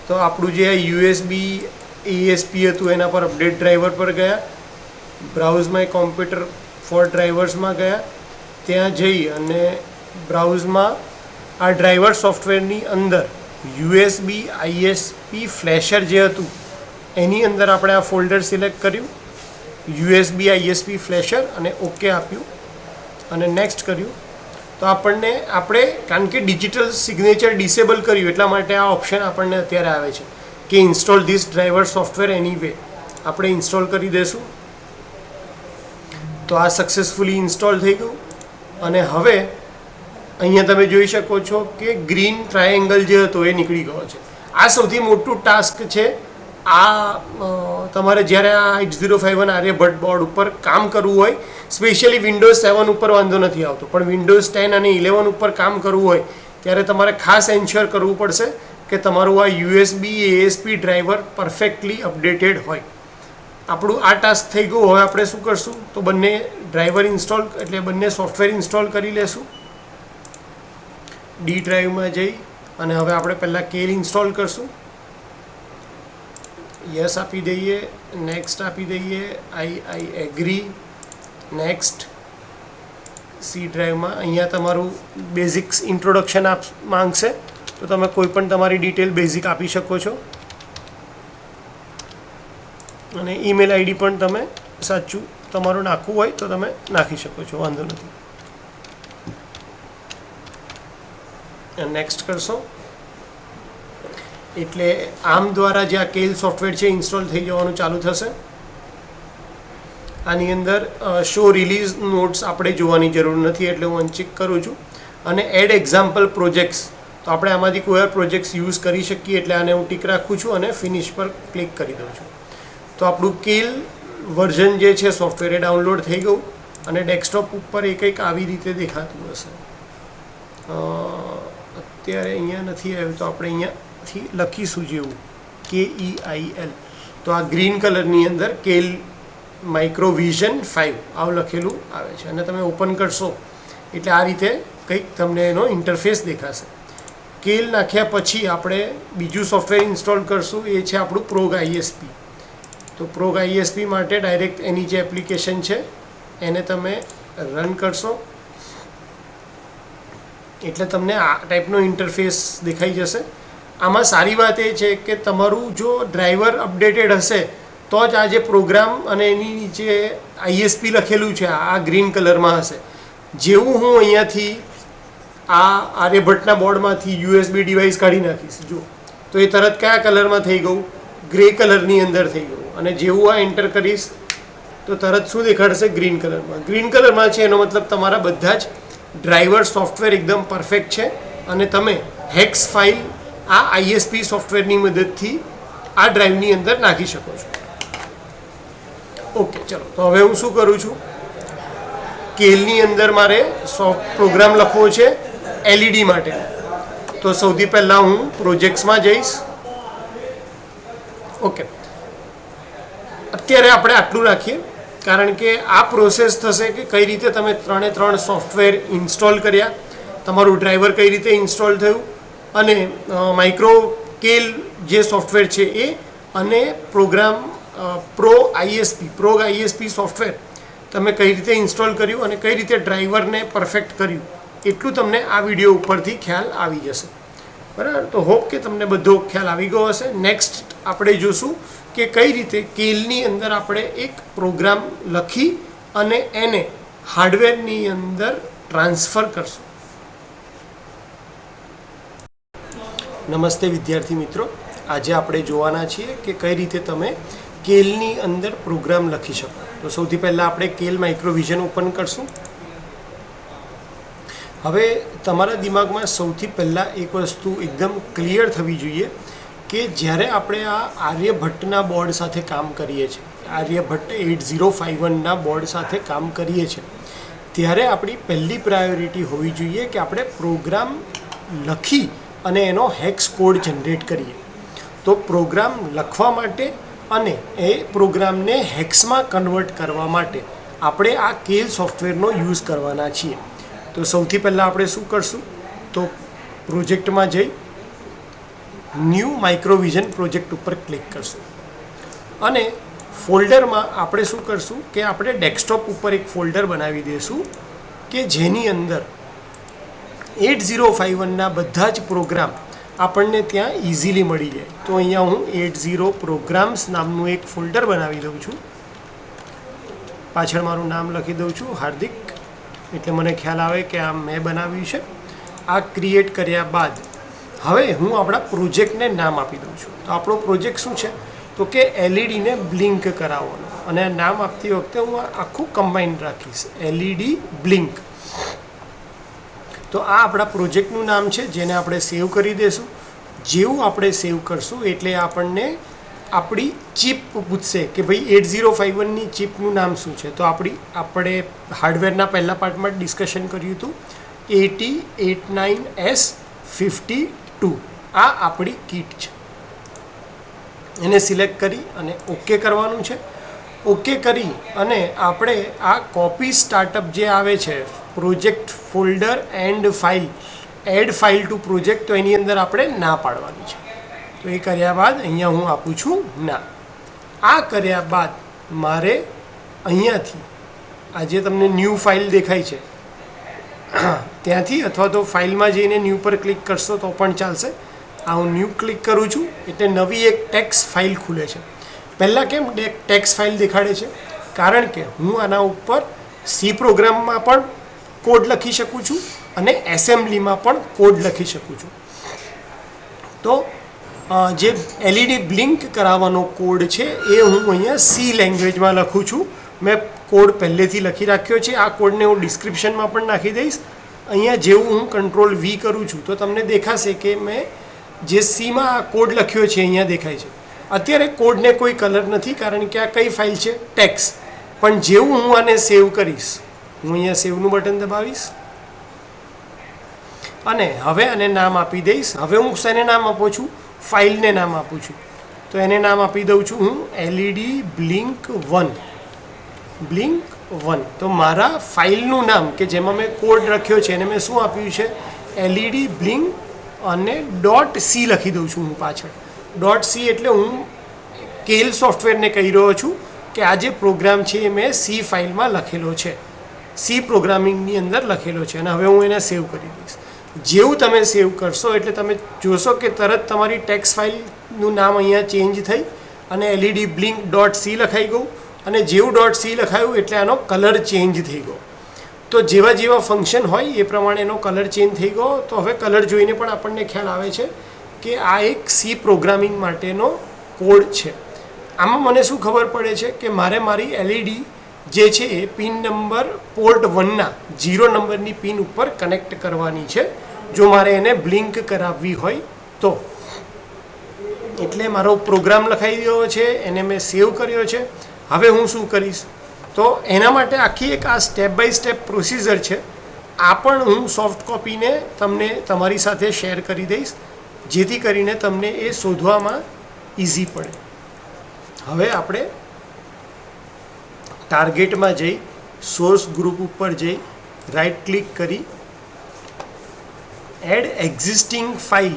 તો આપણું જે આ USB ASP હતું એના પર અપડેટ ડ્રાઈવર પર ગયા, બ્રાઉઝ માય કોમ્પ્યુટર ફોર ડ્રાઈવર્સમાં ગયા, ત્યાં જઈ અને બ્રાઉઝમાં આ ડ્રાઈવર સોફ્ટવેરની અંદર USB ISP ફ્લેશર જે હતું એની અંદર આપણે આ ફોલ્ડર સિલેક્ટ કર્યું, USB ISP ફ્લેશર, અને ઓકે આપ્યું અને નેક્સ્ટ કર્યું. તો આપણે કારણ કે ડિજિટલ સિગ્નેચર ડિસેબલ કર્યું એટલા માટે આ ઓપ્શન આપણને અત્યારે આવે છે કે install this driver software anyway. આપણે ઇન્સ્ટોલ કરી દઈશું. તો આ સક્સેસફુલી ઇન્સ્ટોલ થઈ ગયું અને હવે અહીંયા તમે જોઈ શકો છો કે ગ્રીન ટ્રાયેંગલ જે હતો એ નીકળી ગયો છે. આ સૌથી મોટું ટાસ્ક છે. આ તમારે જ્યારે આ 8051 આર્યભટ્ટ બોર્ડ ઉપર કામ કરવું હોય, સ્પેશિયલી વિન્ડોઝ 7 ઉપર વાંધો નથી આવતો, પણ વિન્ડોઝ 10 અને 11 ઉપર કામ કરવું હોય ત્યારે તમારે ખાસ એન્શ્યોર કરવું પડશે કે તમારું આ USB ASP driver perfectly updated હોય. આપણું આ ટાસ્ક થઈ ગયું. હવે આપણે શું કરશું તો બંને ડ્રાઈવર ઇન્સ્ટોલ એટલે બંને સોફ્ટવેર ઇન્સ્ટોલ કરી લેશું. ડી ડ્રાઈવમાં જઈ અને હવે આપણે પહેલાં કેલ ઇન્સ્ટોલ કરશું. યસ આપી દઈએ, નેક્સ્ટ આપી દઈએ, આઈ એગ્રી, નેક્સ્ટ. સી ડ્રાઈવમાં અહીંયા તમારું બેઝિક્સ ઇન્ટ્રોડક્શન માંગશે તો તમે કોઈ પણ તમારી ડિટેલ બેઝિક આપી શકો છો અને ઈમેલ આઈડી પણ તમે સાચું તમારું નાખવું હોય તો તમે નાખી શકો છો, વાંધો નથી. નેક્સ્ટ કરશો એટલે આમ દ્વારા જે આ કેલ સોફ્ટવેર છે ઇન્સ્ટોલ થઈ જવાનું ચાલુ થશે. આની અંદર શો રિલીઝ નોટ્સ આપણે જોવાની જરૂર નથી એટલે હું અનચેક કરું છું. અને એડ એક્ઝામ્પલ પ્રોજેક્ટ્સ, તો આપણે આમાંથી કોઈ પ્રોજેક્ટ્સ યુઝ કરી શકીએ એટલે આને હું ટીક રાખું છું અને ફિનિશ પર ક્લિક કરી દઉં છું. તો આપણું કેલ વર્ઝન જે છે સોફ્ટવેર એ ડાઉનલોડ થઈ ગયું અને ડેસ્કટોપ ઉપર એ કંઈક આવી રીતે દેખાતું હશે. અત્યારે અહીંયા નથી આવ્યું તો આપણે અહીંયાથી લખીશું જેવું KEIL. તો આ ગ્રીન કલરની અંદર કેલ માઇક્રોવિઝન 5 આવું લખેલું આવે છે અને તમે ઓપન કરશો એટલે આ રીતે કંઈક તમને એનો ઇન્ટરફેસ દેખાશે. કેલ નાખ્યા પછી આપણે બીજું સોફ્ટવેર ઇન્સ્ટોલ કરશું, એ છે આપણું પ્રોગ ISP. તો પ્રોગ ISP માટે ડાયરેક્ટ એની જે એપ્લિકેશન છે એને તમે રન કરશો એટલે તમને આ ટાઈપનો ઇન્ટરફેસ દેખાઈ જશે. આમાં સારી વાત એ છે કે તમારું જો ડ્રાઈવર અપડેટેડ હશે તો જ આ જે પ્રોગ્રામ અને એની નીચે ISP લખેલું છે આ ગ્રીન કલરમાં હશે. જેવું હું અહીંયાથી આ આર્યભટ્ટના બોર્ડમાંથી USB ડિવાઇસ કાઢી નાખીશ જો તો એ તરત કયા કલરમાં થઈ ગયું, ગ્રે કલરની અંદર થઈ ગયું. અને જેવું આ એન્ટર કરીશ તો તરત શું દેખાડશે, ગ્રીન કલરમાં. ગ્રીન કલરમાં છે એનો મતલબ તમારા બધા જ ડ્રાઈવર સોફ્ટવેર એકદમ પરફેક્ટ છે અને તમે હેક્સ ફાઇલ આ ISP સોફ્ટવેરની મદદથી આ ડ્રાઈવની અંદર નાખી શકો છો. ઓકે, ચલો તો હવે હું શું કરું છું, કેલની અંદર મારે પ્રોગ્રામ લખવો છે LED માટે. તો સૌથી પહેલાં હું પ્રોજેક્ટ્સમાં જઈશ. ઓકે, અત્યારે આપણે આટલું રાખીએ કારણ કે આ પ્રોસેસ થશે કે કઈ રીતે તમે 3 સોફ્ટવેર ઇન્સ્ટોલ કર્યા, તમારું ડ્રાઈવર કઈ રીતે ઇન્સ્ટોલ થયું અને માઇક્રો કેલ જે સોફ્ટવેર છે એ અને પ્રોગ આઈએસપી સોફ્ટવેર તમે કઈ રીતે ઇન્સ્ટોલ કર્યું અને કઈ રીતે ડ્રાઈવરને પરફેક્ટ કર્યું એટલું તમને આ વિડીયો ઉપરથી ખ્યાલ આવી જશે. બરાબર, તો હોપ કે તમને બધો ખ્યાલ આવી ગયો હશે. નેક્સ્ટ આપણે જોશું કે કઈ રીતે કેલની અંદર આપણે એક પ્રોગ્રામ લખી અને એને હાર્ડવેરની અંદર ટ્રાન્સફર કરશું. નમસ્તે વિદ્યાર્થી મિત્રો, આજે આપણે જોવાના છીએ કે કઈ રીતે તમે કેલની અંદર પ્રોગ્રામ લખી શકો. તો સૌથી પહેલાં આપણે કેલ માઇક્રોવિઝન ઓપન કરશું. હવે તમારા દિમાગમાં સૌથી પહેલાં એક વસ્તુ એકદમ ક્લિયર થવી જોઈએ કે જ્યારે આપણે આ આર્યભટ્ટના બોર્ડ સાથે કામ કરીએ છીએ, આર્યભટ્ટ 8051ના બોર્ડ સાથે કામ કરીએ છીએ, ત્યારે આપણી પહેલી પ્રાયોરિટી હોવી જોઈએ કે આપણે પ્રોગ્રામ લખી અને એનો હેક્સ કોડ જનરેટ કરીએ. તો પ્રોગ્રામ લખવા માટે અને એ પ્રોગ્રામને હેક્સમાં કન્વર્ટ કરવા માટે આપણે આ કેલ સોફ્ટવેરનો યુઝ કરવાના છીએ. તો સૌથી પહેલાં આપણે શું કરશું, તો પ્રોજેક્ટમાં જઈ ન્યૂ માઇક્રોવિઝન પ્રોજેક્ટ ઉપર ક્લિક કરશું અને ફોલ્ડરમાં આપણે શું કરશું કે આપણે ડેસ્કટોપ ઉપર એક ફોલ્ડર બનાવી દઈશું કે જેની અંદર 8051ના બધા જ પ્રોગ્રામ આપણને ત્યાં ઇઝીલી મળી જાય. તો અહીંયા હું 80 પ્રોગ્રામ્સ નામનું એક ફોલ્ડર બનાવી દઉં છું. પાછળ મારું નામ લખી દઉં છું, હાર્દિક, એટલે મને ખ્યાલ આવે કે આ મેં બનાવ્યું છે. આ ક્રિએટ કર્યા બાદ હવે હું આપણા પ્રોજેક્ટને નામ આપી દઉં છું. તો આપણો પ્રોજેક્ટ શું છે, તો કે એલઈડીને બ્લિંક કરાવવાનો, અને નામ આપતી વખતે હું આખું કમ્બાઈન રાખીશ, એલઈડી બ્લિંક. તો આ આપણા પ્રોજેક્ટનું નામ છે, જેને આપણે સેવ કરી દઈશું. જેવું આપણે સેવ કરશું એટલે આપણને આપણી ચિપ પૂછશે કે ભાઈ 8051ની ચિપનું નામ શું છે. તો આપણે હાર્ડવેરના પહેલા પાર્ટમાં ડિસ્કશન કર્યું હતું 8089S52. આ આપણી કીટ છે. એને સિલેક્ટ કરી અને ઓકે કરવાનું છે. ઓકે કરી અને આપણે આ કોપી સ્ટાર્ટઅપ જે આવે છે, project folder and file, add file to project, તો એની અંદર આપણે ના પાડવાની છે. તો એ કર્યા બાદ અહીંયા હું આપું છું ના. આ કર્યા બાદ મારે અહીંયાથી આ જે તમને ન્યૂ ફાઇલ દેખાય છે ત્યાંથી, અથવા તો ફાઇલમાં જઈને ન્યૂ પર ક્લિક કરશો તો પણ ચાલશે. આ હું ન્યૂ ક્લિક કરું છું એટલે નવી એક ટેક્સ્ટ ફાઇલ ખુલે છે. પહેલાં કેમ ટેક્સ્ટ ફાઇલ દેખાડે છે, કારણ કે હું આના ઉપર સી પ્રોગ્રામમાં પણ કોડ લખી શકું છું અને એસેમ્બલીમાં પણ કોડ લખી શકું છું. તો જે એલઈડી બ્લિંક કરાવવાનો કોડ છે એ હું અહીંયા સી લેંગ્વેજમાં લખું છું. મેં કોડ પહેલેથી લખી રાખ્યો છે. આ કોડને હું ડિસ્ક્રિપ્શનમાં પણ નાખી દઈશ. અહીંયા જેવું હું કંટ્રોલ વી કરું છું તો તમને દેખાશે કે મેં જે સીમાં આ કોડ લખ્યો છે અહીંયા દેખાય છે. અત્યારે કોડને કોઈ કલર નથી, કારણ કે આ કઈ ફાઇલ છે, ટેક્સ્ટ. પણ જેવું હું આને સેવ કરીશ, હું અહીંયા સેવનું બટન દબાવીશ અને હવે આને નામ આપી દઈશ. હવે હું શેને નામ આપું છું, ફાઇલને નામ આપું છું. તો એને નામ આપી દઉં છું હું એલઈડી બ્લિંક 1. તો મારા ફાઇલનું નામ કે જેમાં મેં કોડ રાખ્યો છે એને મેં શું આપ્યું છે, એલઈડી બ્લિંક અને .c લખી દઉં છું હું પાછળ. .c એટલે હું કેલ સોફ્ટવેરને કહી રહ્યો છું કે આ જે પ્રોગ્રામ છે એ મેં સી ફાઇલમાં લખેલો છે, સી પ્રોગ્રામિંગની અંદર લખેલો છે. અને હવે હું એને સેવ કરી દઈશ. જેવું તમે સેવ કરશો એટલે તમે જોશો કે તરત તમારી ટેક્સ્ટ ફાઇલનું નામ અહીંયા ચેન્જ થઈ અને એલઈડી બ્લિંક .c લખાઈ ગયું. અને જેવું .c લખાયું એટલે આનો કલર ચેન્જ થઈ ગયો. તો જેવા જેવા ફંક્શન હોય એ પ્રમાણે એનો કલર ચેન્જ થઈ ગયો. તો હવે કલર જોઈને પણ આપણને ખ્યાલ આવે છે કે આ એક સી પ્રોગ્રામિંગ માટેનો કોડ છે. આમાં મને શું ખબર પડે છે કે મારે મારી એલઈડી જે છે એ પિન નંબર પોર્ટ 1ના 0 નંબરની પિન ઉપર કનેક્ટ કરવાની છે, જો મારે એને બ્લિંક કરાવવી હોય તો. એટલે મારો પ્રોગ્રામ લખાઈ ગયો છે, એને મેં સેવ કર્યો છે. હવે હું શું કરીશ, તો એના માટે આખી એક આ સ્ટેપ બાય સ્ટેપ પ્રોસિજર છે. આ પણ હું સોફ્ટ કોપીને તમને તમારી સાથે શેર કરી દઈશ, જેથી કરીને તમને એ શોધવામાં ઇઝી પડે. હવે આપણે ટાર્ગેટમાં જઈ સોર્સ ગ્રુપ ઉપર જઈ રાઈટ ક્લિક કરી add existing file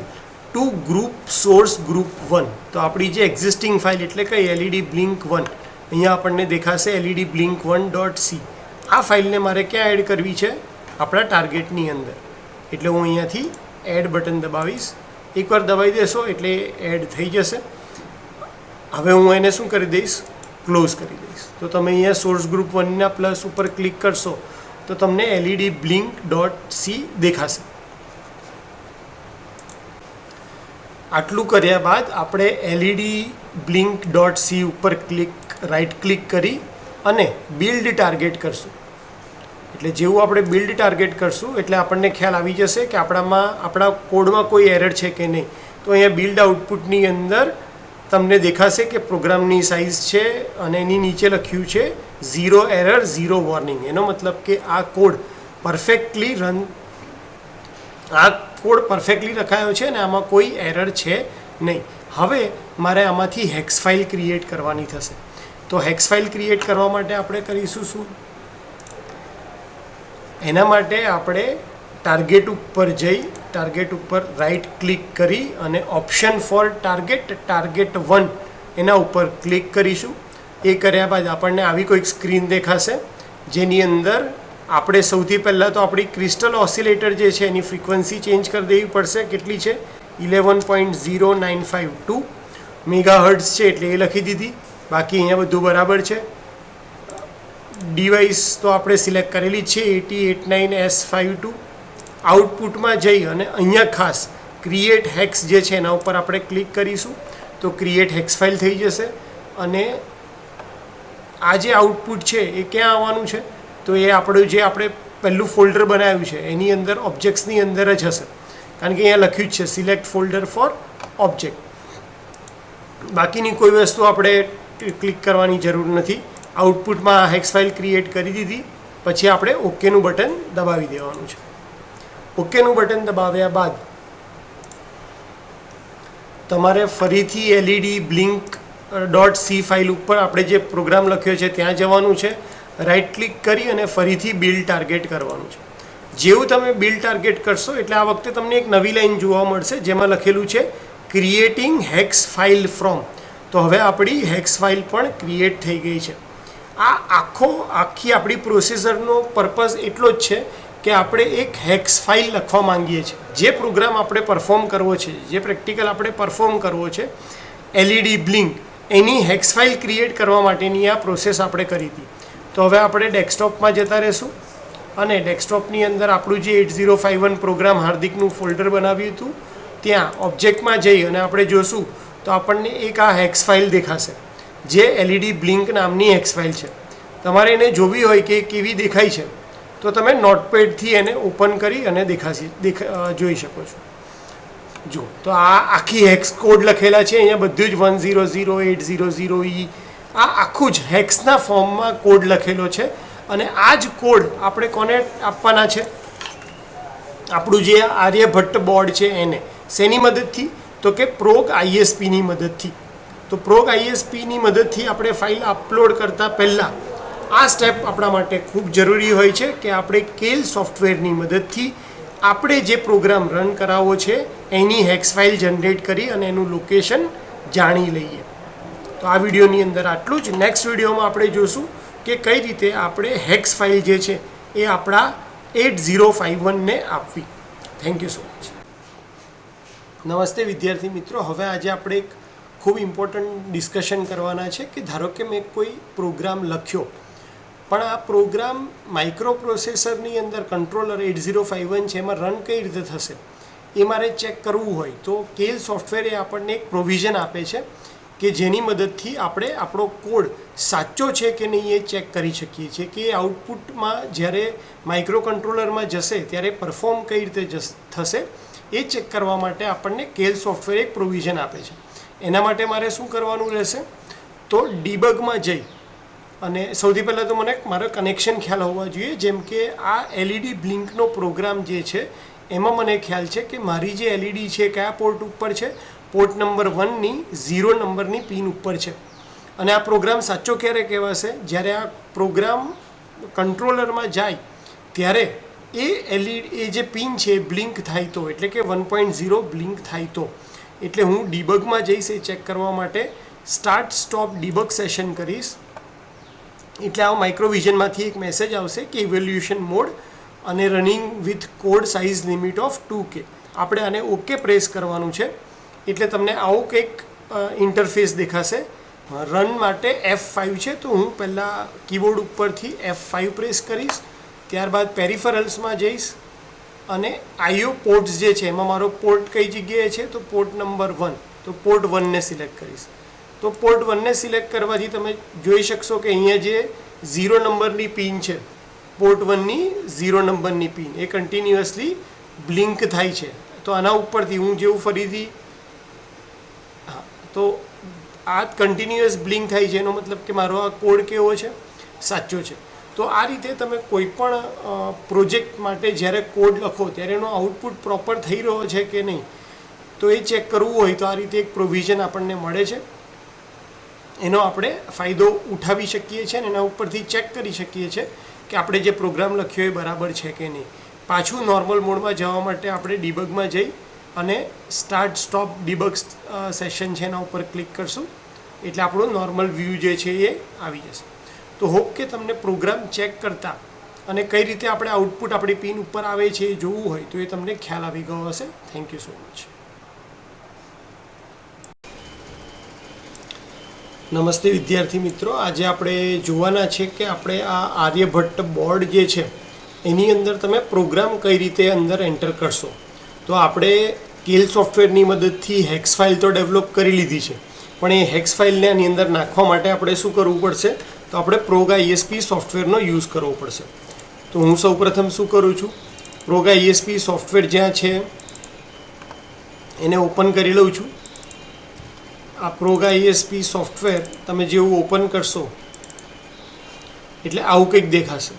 to group source group 1. તો આપણી જે એક્ઝિસ્ટિંગ ફાઇલ એટલે કે LED Blink 1, અહીંયા આપણને દેખાશે LED Blink 1.c. આ ફાઇલને મારે ક્યાં એડ કરવી છે? આપણા ટાર્ગેટની અંદર. એટલે હું અહીંયાથી એડ બટન દબાવીશ. એકવાર દબાવી દેશો એટલે એડ થઈ જશે. હવે હું એને શું કરી દઈશ? ક્લોઝ કરી દઈશ. તો તમે અહીંયા સોર્સ ગ્રુપ 1ના પ્લસ ઉપર ક્લિક કરશો તો તમને LED Blink.c દેખાશે. આટલું કર્યા બાદ આપણે LED Blink.c ઉપર રાઈટ ક્લિક કરી અને બિલ્ડ ટાર્ગેટ કરશું. એટલે જેવું આપણે બિલ્ડ ટાર્ગેટ કરશું એટલે આપણને ખ્યાલ આવી જશે કે આપણા કોડમાં કોઈ એરર છે કે નહીં. તો અહીંયા બિલ્ડ આઉટપુટની અંદર તમને દેખાશે કે પ્રોગ્રામની સાઇઝ છે અને એની નીચે લખ્યું છે 0 એરર 0 વોર્નિંગ. એનો મતલબ કે આ કોડ પરફેક્ટલી લખાયો છે અને આમાં કોઈ એરર છે નહીં. હવે મારે આમાંથી હેક્સ ફાઇલ ક્રિએટ કરવાની થશે. તો હેક્સ ફાઇલ ક્રિએટ કરવા માટે આપણે કરીશું શું? એના માટે આપણે ટાર્ગેટ ઉપર જઈ ટાર્ગેટ ઉપર રાઈટ ક્લિક કરી અને ઓપ્શન ફોર ટાર્ગેટ 1 એના ઉપર ક્લિક કરીશું. એ કર્યા બાદ આપણને આવી કોઈક સ્ક્રીન દેખાશે જેની અંદર આપણે સૌથી પહેલાં તો આપણી ક્રિસ્ટલ ઓસિલેટર જે છે એની ફ્રીક્વન્સી ચેન્જ કરી દેવી પડશે. કેટલી છે? 11.0952 મેગાહર્ટ્ઝ છે એટલે એ લખી દીધી. બાકી અહીંયા બધું બરાબર છે. ડિવાઇસ તો આપણે સિલેક્ટ કરેલી જ છે 8089S52. આઉટપુટમાં જઈ અને અહીંયા ખાસ ક્રિએટ હેક્સ જે છે એના ઉપર આપણે ક્લિક કરીશું તો ક્રિએટ હેક્સ ફાઇલ થઈ જશે. અને આ જે આઉટપુટ છે એ ક્યાં આવવાનું છે? તો એ આપણું જે આપણે પહેલું ફોલ્ડર બનાવ્યું છે એની અંદર ઓબ્જેક્ટ્સની અંદર જ હશે. કારણ કે અહીંયા લખ્યું જ છે સિલેક્ટ ફોલ્ડર ફોર ઓબ્જેક્ટ. બાકીની કોઈ વસ્તુ આપણે ક્લિક કરવાની જરૂર નથી. આઉટપુટમાં હેક્સ ફાઇલ ક્રિએટ કરી દીધી પછી આપણે ઓકેનું બટન દબાવી દેવાનું છે. ઓકેનું બટન દબાવ્યા બાદ તમારે ફરીથી LED Blink.c ફાઇલ ઉપર આપણે જે પ્રોગ્રામ લખ્યો છે ત્યાં જવાનું છે. રાઈટ ક્લિક કરી અને ફરીથી બિલ્ડ ટાર્ગેટ કરવાનું છે. જેવું તમે બિલ્ડ ટાર્ગેટ કરશો એટલે આ વખતે તમને એક નવી લાઈન જોવા મળશે જેમાં લખેલું છે ક્રિએટિંગ હેક્સ ફાઇલ ફ્રોમ. તો હવે આપણી હેક્સ ફાઇલ પણ ક્રિએટ થઈ ગઈ છે. આ આખી આપણી પ્રોસેસરનો પર્પઝ એટલો જ છે કે આપણે એક હેક્સ ફાઇલ લખવા માંગીએ છીએ. જે પ્રોગ્રામ આપણે પરફોર્મ કરવો છે, જે પ્રેક્ટિકલ આપણે પરફોર્મ કરવો છે LED Blink, એની હેક્સ ફાઇલ ક્રિએટ કરવા માટેની આ પ્રોસેસ આપણે કરી હતી. તો હવે આપણે ડેસ્કટોપમાં જતા રહીશું અને ડેસ્કટોપની અંદર આપણું જે 8051 પ્રોગ્રામ હાર્દિકનું ફોલ્ડર બનાવ્યું હતું ત્યાં ઓબ્જેક્ટમાં જઈ અને આપણે જોશું તો આપણને એક આ હેક્સ ફાઇલ દેખાશે જે LED Blink નામની હેક્સ ફાઇલ છે. તમારે એને જોવી હોય કે કેવી દેખાય છે તો તમે નોટપેડથી એને ઓપન કરી અને જોઈ શકો છો. જો તો આ આખી હેક્સ કોડ લખેલા છે અહીંયા બધું જ 100800E. આ આખું જ હેક્સના ફોર્મમાં કોડ લખેલો છે અને આ જ કોડ આપણે કોને આપવાના છે? આપણું જે આર્યભટ્ટ બોર્ડ છે એને. શેની મદદથી? તો કે પ્રોગ ISPની મદદથી. તો પ્રોગ ISPની મદદથી આપણે ફાઇલ અપલોડ કરતાં પહેલાં આ સ્ટેપ આપણા માટે ખૂબ જરૂરી હોય છે કે આપણે કેલ સોફ્ટવેરની મદદથી આપણે જે પ્રોગ્રામ રન કરાવવો છે એની હેક્સ ફાઇલ જનરેટ કરી અને એનું લોકેશન જાણી લઈએ. તો આ વિડીયોની અંદર આટલું જ. નેક્સ્ટ વિડીયોમાં આપણે જોશું કે કઈ રીતે આપણે હેક્સ ફાઇલ જે છે એ આપણા 8051ને આપવી. Thank you so much. નમસ્તે વિદ્યાર્થી મિત્રો. હવે આજે આપણે એક ખૂબ ઇમ્પોર્ટન્ટ ડિસ્કશન કરવાના છે કે ધારો કે મેં કોઈ પ્રોગ્રામ લખ્યો પણ આ પ્રોગ્રામ માઇક્રો પ્રોસેસરની અંદર કંટ્રોલર 8051 છે એમાં રન કઈ રીતે થશે એ મારે ચેક કરવું હોય તો કેલ સોફ્ટવેર એ આપણને એક પ્રોવિઝન આપે છે કે જેની મદદથી આપણે આપણો કોડ સાચો છે કે નહીં એ ચેક કરી શકીએ છીએ કે આઉટપુટમાં જ્યારે માઇક્રો કંટ્રોલરમાં જશે ત્યારે પરફોર્મ કઈ રીતે થશે એ ચેક કરવા માટે આપણને કેલ સોફ્ટવેર એક પ્રોવિઝન આપે છે. એના માટે મારે શું કરવાનું રહેશે? તો ડીબગમાં જઈ અને સૌથી પહેલાં તો મારો કનેક્શન ખ્યાલ હોવા જોઈએ. જેમ કે આ LED Blinkનો પ્રોગ્રામ જે છે એમાં મને ખ્યાલ છે કે મારી જે LED છે કયા પોર્ટ ઉપર છે? પોર્ટ નંબર 1ની 0 નંબરની પિન ઉપર છે. અને આ પ્રોગ્રામ સાચો ક્યારે કહેવાશે? જ્યારે આ પ્રોગ્રામ કંટ્રોલરમાં જાય ત્યારે એ એલઈડી એ જે પિન છે બ્લિંક થાય તો, એટલે કે 1.0 બ્લિંક થાય તો, એટલે હું ડીબગમાં જઈશ એ ચેક કરવા માટે સ્ટાર્ટ સ્ટોપ ડીબગ સેશન કરીશ. એટલે આ માઇક્રોવિઝનમાંથી એક મેસેજ આવશે કે ઇવેલ્યુએશન મોડ અને running with code size limit of 2K. આપણે આને ઓકે પ્રેસ કરવાનું છે એટલે તમને આવું કંઈક ઇન્ટરફેસ દેખાશે. રન માટે F5 છે, તો હું પહેલાં કીબોર્ડ ઉપરથી F5 પ્રેસ કરીશ. ત્યારબાદ પેરિફરલ્સમાં જઈશ અને IO પોર્ટ્સ જે છે એમાં મારો પોર્ટ કઈ જગ્યાએ છે, તો પોર્ટ નંબર 1, તો પોર્ટ 1ને સિલેક્ટ કરીશ. તો પોર્ટ 1ને સિલેક્ટ કરવાથી તમે જોઈ શકશો કે અહીંયા જે 0 નંબરની પિન છે, પોર્ટ 1ની 0 નંબરની પિન એ કન્ટિન્યુઅસલી બ્લિંક થાય છે. તો આના ઉપરથી હું જેવું ફરીથી તો આ કન્ટિન્યુઅસ બ્લિંક થાય છે, એનો મતલબ કે મારો આ કોડ કેવો છે, સાચો છે. તો આ રીતે તમે કોઈ પણ પ્રોજેક્ટ માટે જ્યારે કોડ લખો ત્યારે એનો આઉટપુટ પ્રોપર થઈ રહ્યો છે કે નહીં, તો એ ચેક કરવું હોય તો આ રીતે એક પ્રોવિઝન આપણને મળે છે. એનો આપણે ફાયદો ઉઠાવી શકીએ છીએ અને એના ઉપરથી ચેક કરી શકીએ છીએ કે આપણે જે પ્રોગ્રામ લખ્યો એ બરાબર છે કે નહીં. પાછું નોર્મલ મોડમાં જવા માટે આપણે ડીબગમાં જઈ અને સ્ટાર્ટ સ્ટોપ ડીબગ સેશન છે એના ઉપર ક્લિક કરશું એટલે આપણો નોર્મલ વ્યૂ જે છે એ આવી જશે. તો હોપ કે તમને પ્રોગ્રામ ચેક કરતા અને કઈ રીતે આપણે આઉટપુટ આપણી પિન ઉપર આવે છે એ જોવું હોય તો એ તમને ખ્યાલ આવી ગયો હશે. Thank you so much. નમસ્તે વિદ્યાર્થી મિત્રો, આજે આપણે જોવાના છે કે આપણે આ આર્યભટ્ટ બોર્ડ જે છે એની અંદર તમે પ્રોગ્રામ કઈ રીતે અંદર એન્ટર કરશો. તો આપણે કેલ સોફ્ટવેરની મદદથી હેક્સ ફાઇલ તો ડેવલપ કરી લીધી છે, પણ એ હેક્સ ફાઇલને આની અંદર નાખવા માટે આપણે શું કરવું પડશે, તો આપણે પ્રોગા ESP સોફ્ટવેરનો યુઝ કરવો પડશે. તો હું સૌપ્રથમ શું કરું છું, પ્રોગા ESP સોફ્ટવેર જ્યાં છે એને ઓપન કરી લઉં છું. આ પ્રોગા ESP સોફ્ટવેર તમે જેવું ઓપન કરશો એટલે આવું કંઈક દેખાશે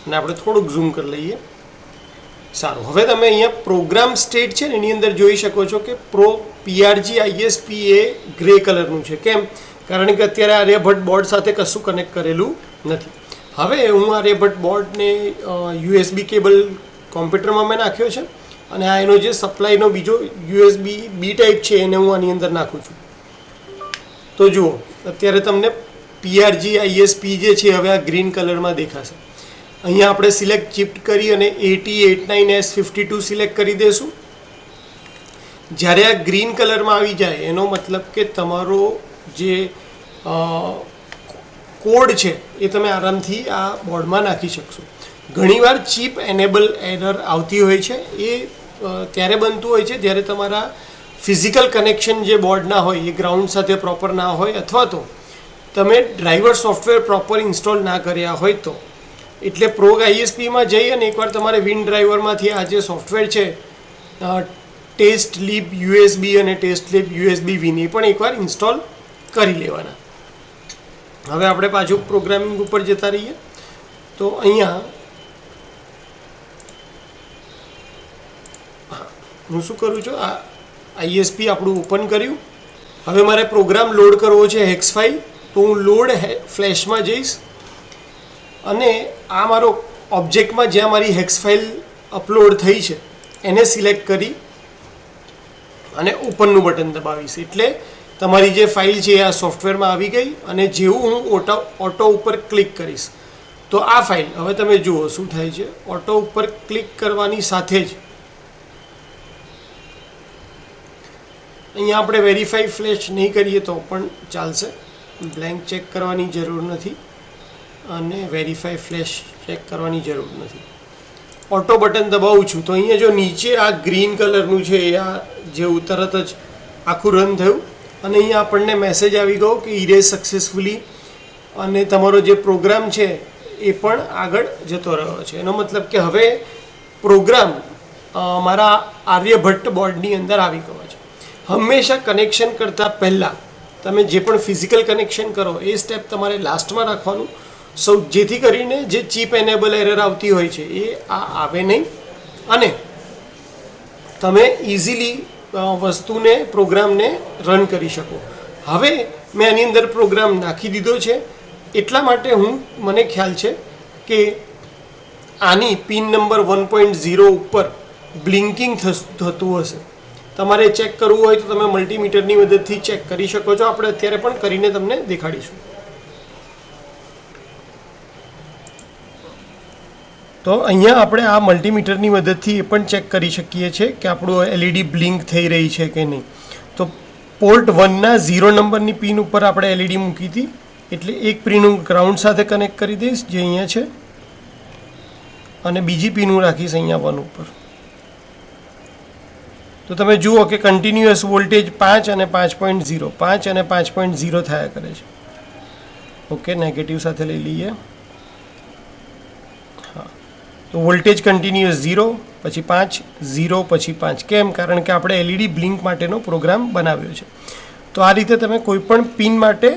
અને આપણે થોડુંક ઝૂમ કરી લઈએ. સારું, હવે તમે અહીંયા પ્રોગ્રામ સ્ટેટ છે ને એની અંદર જોઈ શકો છો કે PRG ISP એ ગ્રે કલરનું છે. કેમ? કારણ કે અત્યારે આર્યભટ્ટ બોર્ડ સાથે કશું કનેક્ટ કરેલું નથી. હવે હું આર્યભટ્ટ બોર્ડને USB કેબલ કોમ્પ્યુટરમાં મેં નાખ્યો છે અને આ એનો જે સપ્લાયનો બીજો USB B ટાઈપ છે એને હું આની અંદર નાખું છું. તો જુઓ અત્યારે તમને PRG ISP જે છે હવે આ ગ્રીન કલરમાં દેખાશે. અહીંયા આપણે સિલેક્ટ ચિપ કરી અને 8089S52 સિલેક્ટ કરી દઈશું. જ્યારે આ ગ્રીન કલરમાં આવી જાય એનો મતલબ કે તમારો જે કોડ છે એ તમે આરામથી આ બોર્ડમાં નાખી શકશો. ઘણીવાર ચિપ એનેબલ એરર આવતી હોય છે, એ ત્યારે બનતું હોય છે જ્યારે તમારા ફિઝિકલ કનેક્શન જે બોર્ડના હોય એ ગ્રાઉન્ડ સાથે પ્રોપર ના હોય અથવા તો તમે ડ્રાઈવર સોફ્ટવેર પ્રોપર ઇન્સ્ટોલ ના કર્યા હોય તો. એટલે પ્રોગા ISPમાં જઈ અને એકવાર તમારે વિન ડ્રાઈવરમાંથી આ જે સોફ્ટવેર છે ટેસ્ટ લીબ USB અને ટેસ્ટ લીબ USB વિન એ પણ એકવાર ઇન્સ્ટોલ કરી લેવાના. હવે આપણે પાછું પ્રોગ્રામિંગ ઉપર જતા રહીએ. તો અહીંયા હું શું કરું છું, આ ISP આપણું ઓપન કર્યું. હવે મારે પ્રોગ્રામ લોડ કરવો છે હેક્સ ફાઇલ, તો હું લોડ ફ્લેશમાં જઈશ અને આ મારો ઓબ્જેક્ટમાં જ્યાં મારી હેક્સ ફાઇલ અપલોડ થઈ છે એને સિલેક્ટ કરી અને ઓપનનું બટન દબાવીશ એટલે તમારી જે ફાઇલ છે એ આ સોફ્ટવેરમાં આવી ગઈ. અને જેવું હું ઓટો ઉપર ક્લિક કરીશ તો આ ફાઇલ હવે તમે જુઓ શું થાય છે. ઓટો ઉપર ક્લિક કરવાની સાથે જ અહીંયા આપણે વેરીફાઈ ફ્લેશ નહીં કરીએ તો પણ ચાલશે, બ્લેન્ક ચેક કરવાની જરૂર નથી અને વેરીફાઈ ફ્લેશ ચેક કરવાની જરૂર નથી. ઓટો બટન દબાવું છું તો અહીંયા જો નીચે આ ગ્રીન કલરનું છે એ આ જેવું તરત જ આખું રન થયું અને અહીંયા આપણને મેસેજ આવી ગયો કે ઇરેઝ સક્સેસફુલી અને તમારો જે પ્રોગ્રામ છે એ પણ આગળ જતો રહ્યો છે. એનો મતલબ કે હવે પ્રોગ્રામ મારા આર્યભટ્ટ બોર્ડની અંદર આવી ગયો છે. હંમેશા કનેક્શન કરતાં પહેલાં તમે જે પણ ફિઝિકલ કનેક્શન કરો એ સ્ટેપ તમારે લાસ્ટમાં રાખવાનું, જેથી કરીને જે ચિપ એનેબલ એરર આવતી હોય છે એ આવે નહીં અને તમે ઇઝીલી વસ્તુને પ્રોગ્રામને રન કરી શકો. હવે મેં આની અંદર પ્રોગ્રામ નાખી દીધો છે એટલા માટે મને ખ્યાલ છે કે આની પિન નંબર 1.0 ઉપર બ્લિંકિંગ થતું હશે. તમારે ચેક કરવું હોય તો તમે મલ્ટીમીટરની મદદથી ચેક કરી શકો છો. આપણે અત્યારે પણ કરીને તમને દેખાડીશું. તો અહીંયા આપણે આ મલ્ટીમીટરની મદદથી એ પણ ચેક કરી શકીએ છીએ કે આપણું એલઈડી બ્લિંક થઈ રહી છે કે નહીં. તો પોર્ટ 1ના 0 નંબરની પિન ઉપર આપણે એલઈડી મૂકી હતી, એટલે એક પિન હું ગ્રાઉન્ડ સાથે કનેક્ટ કરી દઈશ જે અહીંયા છે, અને બીજી પિન હું રાખીશ અહીંયા 1 ઉપર. તો તમે જુઓ કે કન્ટિન્યુઅસ વોલ્ટેજ 5 અને 5.0 5 અને 5.0 થયા કરે છે. ઓકે, નેગેટિવ સાથે લઈ લઈએ. હા, તો વોલ્ટેજ કન્ટિન્યુઅસ 0 પછી 5 0 પછી 5. કેમ? કારણ કે આપણે એલઈડી બ્લિંક માટેનો પ્રોગ્રામ બનાવ્યો છે. તો આ રીતે તમે કોઈ પણ પિન માટે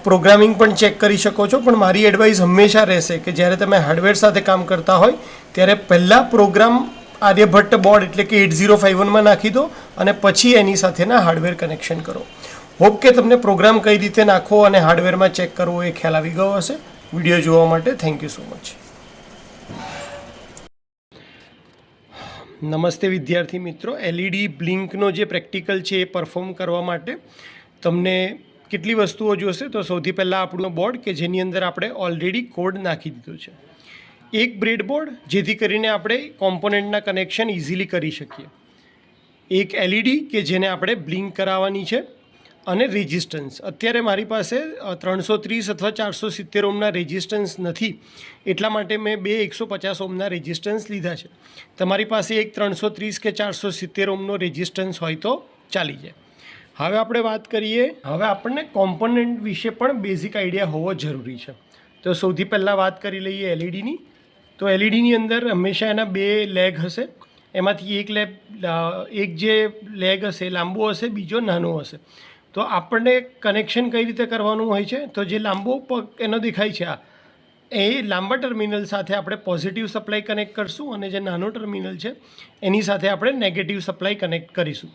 પ્રોગ્રામિંગ પણ ચેક કરી શકો છો. પણ મારી એડવાઇસ હંમેશા રહેશે કે જ્યારે તમે હાર્ડવેર સાથે કામ કરતા હોય ત્યારે પહેલાં પ્રોગ્રામ આર્યભટ્ટ બોર્ડ એટલે કે 8051માં નાખી દો અને પછી એની સાથેના હાર્ડવેર કનેક્શન કરો. હોપ કે તમને પ્રોગ્રામ કઈ રીતે નાખવો અને હાર્ડવેરમાં ચેક કરવો એ ખ્યાલ આવી ગયો હશે. વિડીયો જોવા માટે થેન્ક યુ સો મચ. નમસ્તે વિદ્યાર્થી મિત્રો. એલઈડી બ્લિંકનો જે પ્રેક્ટિકલ છે એ પરફોર્મ કરવા માટે તમને કેટલી વસ્તુઓ જોશે. તો સૌથી પહેલાં આપણું બોર્ડ કે જેની અંદર આપણે ઓલરેડી કોડ નાખી દીધો છે. એક બ્રેડબોર્ડ જેથી કરીને આપણે કોમ્પોનન્ટના કનેક્શન ઇઝીલી કરી શકીએ. એક એલઈડી કે જેને આપણે બ્લિંક કરાવવાની છે, અને રેઝિસ્ટન્સ. અત્યારે મારી પાસે 330 અથવા 470 ઓમના રેઝિસ્ટન્સ નથી, એટલા માટે મેં 2 150 ઓમના રેઝિસ્ટન્સ લીધા છે. તમારી પાસે એક 330 કે 470 ઓમનો રેઝિસ્ટન્સ હોય તો ચાલી જાય. હવે આપણે વાત કરીએ, હવે આપણને કોમ્પોનન્ટ વિશે પણ બેઝિક આઈડિયા હોવો જરૂરી છે. તો સૌથી પહેલાં વાત કરી લઈએ એલઈડીની. તો એલઈડીની અંદર હંમેશા એના 2 લેગ હશે. એમાંથી એક જે લેગ હશે લાંબો હશે, બીજો નાનો હશે. તો આપણને કનેક્શન કઈ રીતે કરવાનું હોય છે? તો જે લાંબો પગ એનો દેખાય છે આ, એ લાંબા ટર્મિનલ સાથે આપણે પોઝિટિવ સપ્લાય કનેક્ટ કરશું, અને જે નાનો ટર્મિનલ છે એની સાથે આપણે નેગેટિવ સપ્લાય કનેક્ટ કરીશું.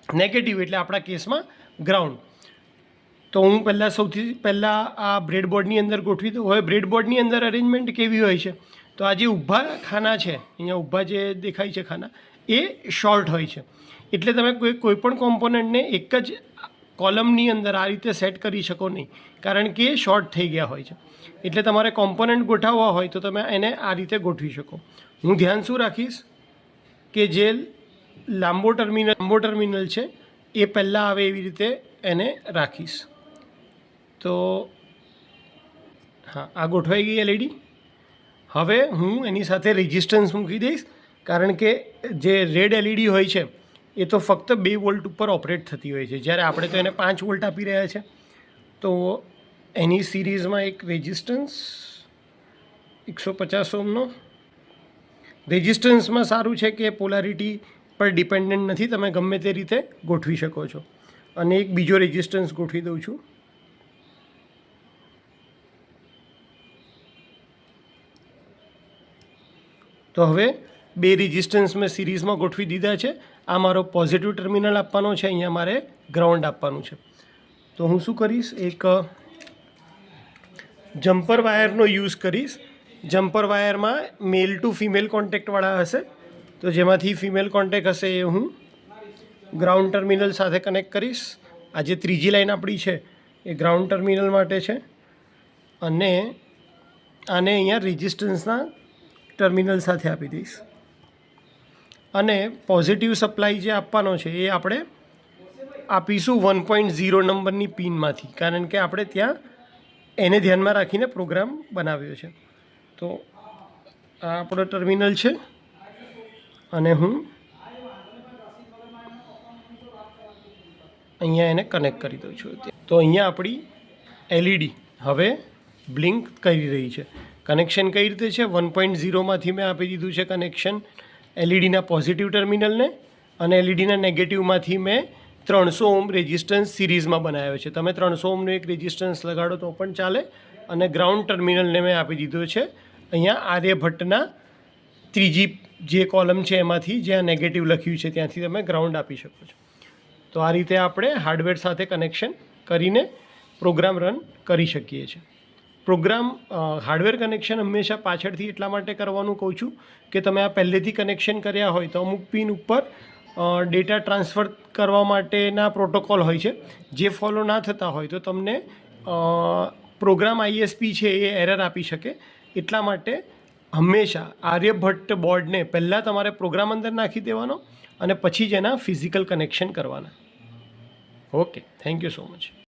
નેગેટિવ એટલે આપણા કેસમાં ગ્રાઉન્ડ. તો હું સૌથી પહેલાં આ બ્રેડબોર્ડની અંદર ગોઠવી દઉં. હવે બ્રેડબોર્ડની અંદર અરેન્જમેન્ટ કેવી હોય છે? તો આ જે ઊભા ખાના છે, અહીંયા ઊભા જે દેખાય છે ખાના, એ શોર્ટ હોય છે. એટલે તમે કોઈ પણ કોમ્પોનન્ટને એક જ કોલમની અંદર આ રીતે સેટ કરી શકો નહીં, કારણ કે એ શોર્ટ થઈ ગયા હોય છે. એટલે તમારે કોમ્પોનન્ટ ગોઠવવા હોય તો તમે એને આ રીતે ગોઠવી શકો. હું ધ્યાન શું રાખીશ કે જે લાંબો ટર્મિનલ છે એ પહેલાં આવે એવી રીતે એને રાખીશ. તો હા, આ ગોઠવાઈ ગઈ એલઈડી. હવે હું એની સાથે રેઝિસ્ટન્સ મૂકી દઈશ, કારણ કે જે રેડ એલઈડી હોય છે એ તો ફક્ત 2 વોલ્ટ ઉપર ઓપરેટ થતી હોય છે, જ્યારે આપણે તો એને 5 વોલ્ટ આપી રહ્યા છે. તો એની સિરીઝમાં એક રેઝિસ્ટન્સ 150 ઓમનો. રેઝિસ્ટન્સમાં સારું છે કે પોલારિટી પર ડિપેન્ડન્ટ નથી, તમે ગમે તે રીતે ગોઠવી શકો છો. અને એક બીજો રેઝિસ્ટન્સ ગોઠવી દઉં છું. તો હવે 2 રેઝિસ્ટન્સ મેં સિરીઝમાં ગોઠવી દીધા છે. આ મારો પોઝિટિવ ટર્મિનલ આપવાનો છે, અહીંયા મારે ગ્રાઉન્ડ આપવાનું છે. તો હું શું કરીશ, એક જમ્પર વાયરનો યુઝ કરીશ. જમ્પર વાયરમાં મેલ ટુ ફિમેલ કોન્ટેક્ટવાળા હશે. તો જેમાંથી ફિમેલ કોન્ટેક્ટ હશે એ હું ગ્રાઉન્ડ ટર્મિનલ સાથે કનેક્ટ કરીશ. આ જે ત્રીજી લાઈન આપણી છે એ ગ્રાઉન્ડ ટર્મિનલ માટે છે, અને આને અહીંયા રેઝિસ્ટન્સના ટર્મિનલ સાથે આપી દઈશ. અને પોઝિટિવ સપ્લાય જે આપવાનો છે એ આપણે આપીશું 1.0 નંબરની પિનમાંથી, કારણ કે આપણે ત્યાં એને ધ્યાનમાં રાખીને પ્રોગ્રામ બનાવ્યો છે. તો આ આપણો ટર્મિનલ છે, અને હું અહીંયા એને કનેક્ટ કરી દઉં છું. તો અહીંયા આપણી એલઈડી હવે બ્લિંક કરી રહી છે. કનેક્શન કઈ રીતે છે? 1.0માંથી મેં આપી દીધું છે કનેક્શન એલઈડીના પોઝિટિવ ટર્મિનલને, અને એલઈડીના નેગેટિવમાંથી મેં 300 ઓમ રેઝિસ્ટન્સ સિરીઝમાં બનાવ્યો છે. તમે 300 ઓમનો એક રેઝિસ્ટન્સ લગાડો તો પણ ચાલે. અને ગ્રાઉન્ડ ટર્મિનલને મેં આપી દીધો છે અહીંયા આર્યભટ્ટના ત્રીજી જે કોલમ છે એમાંથી, જ્યાં નેગેટિવ લખ્યું છે ત્યાંથી તમે ગ્રાઉન્ડ આપી શકો છો. તો આ રીતે આપણે હાર્ડવેર સાથે કનેક્શન કરીને પ્રોગ્રામ રન કરી શકીએ છીએ. પ્રોગ્રામ હાર્ડવેર કનેક્શન હંમેશા પાછળથી એટલા માટે કરવાનું કહું છું કે તમે આ પહેલેથી કનેક્શન કર્યા હોય તો અમુક પિન ઉપર ડેટા ટ્રાન્સફર કરવા માટેના પ્રોટોકોલ હોય છે, જે ફોલો ના થતા હોય તો તમને પ્રોગ્રામ આઈએસપી છે એ એરર આપી શકે. એટલા માટે હંમેશા આર્યભટ્ટ બોર્ડને પહેલાં તમારે પ્રોગ્રામ અંદર નાખી દેવાનો અને પછી જ એના ફિઝિકલ કનેક્શન કરવાના. Okay, thank you so much.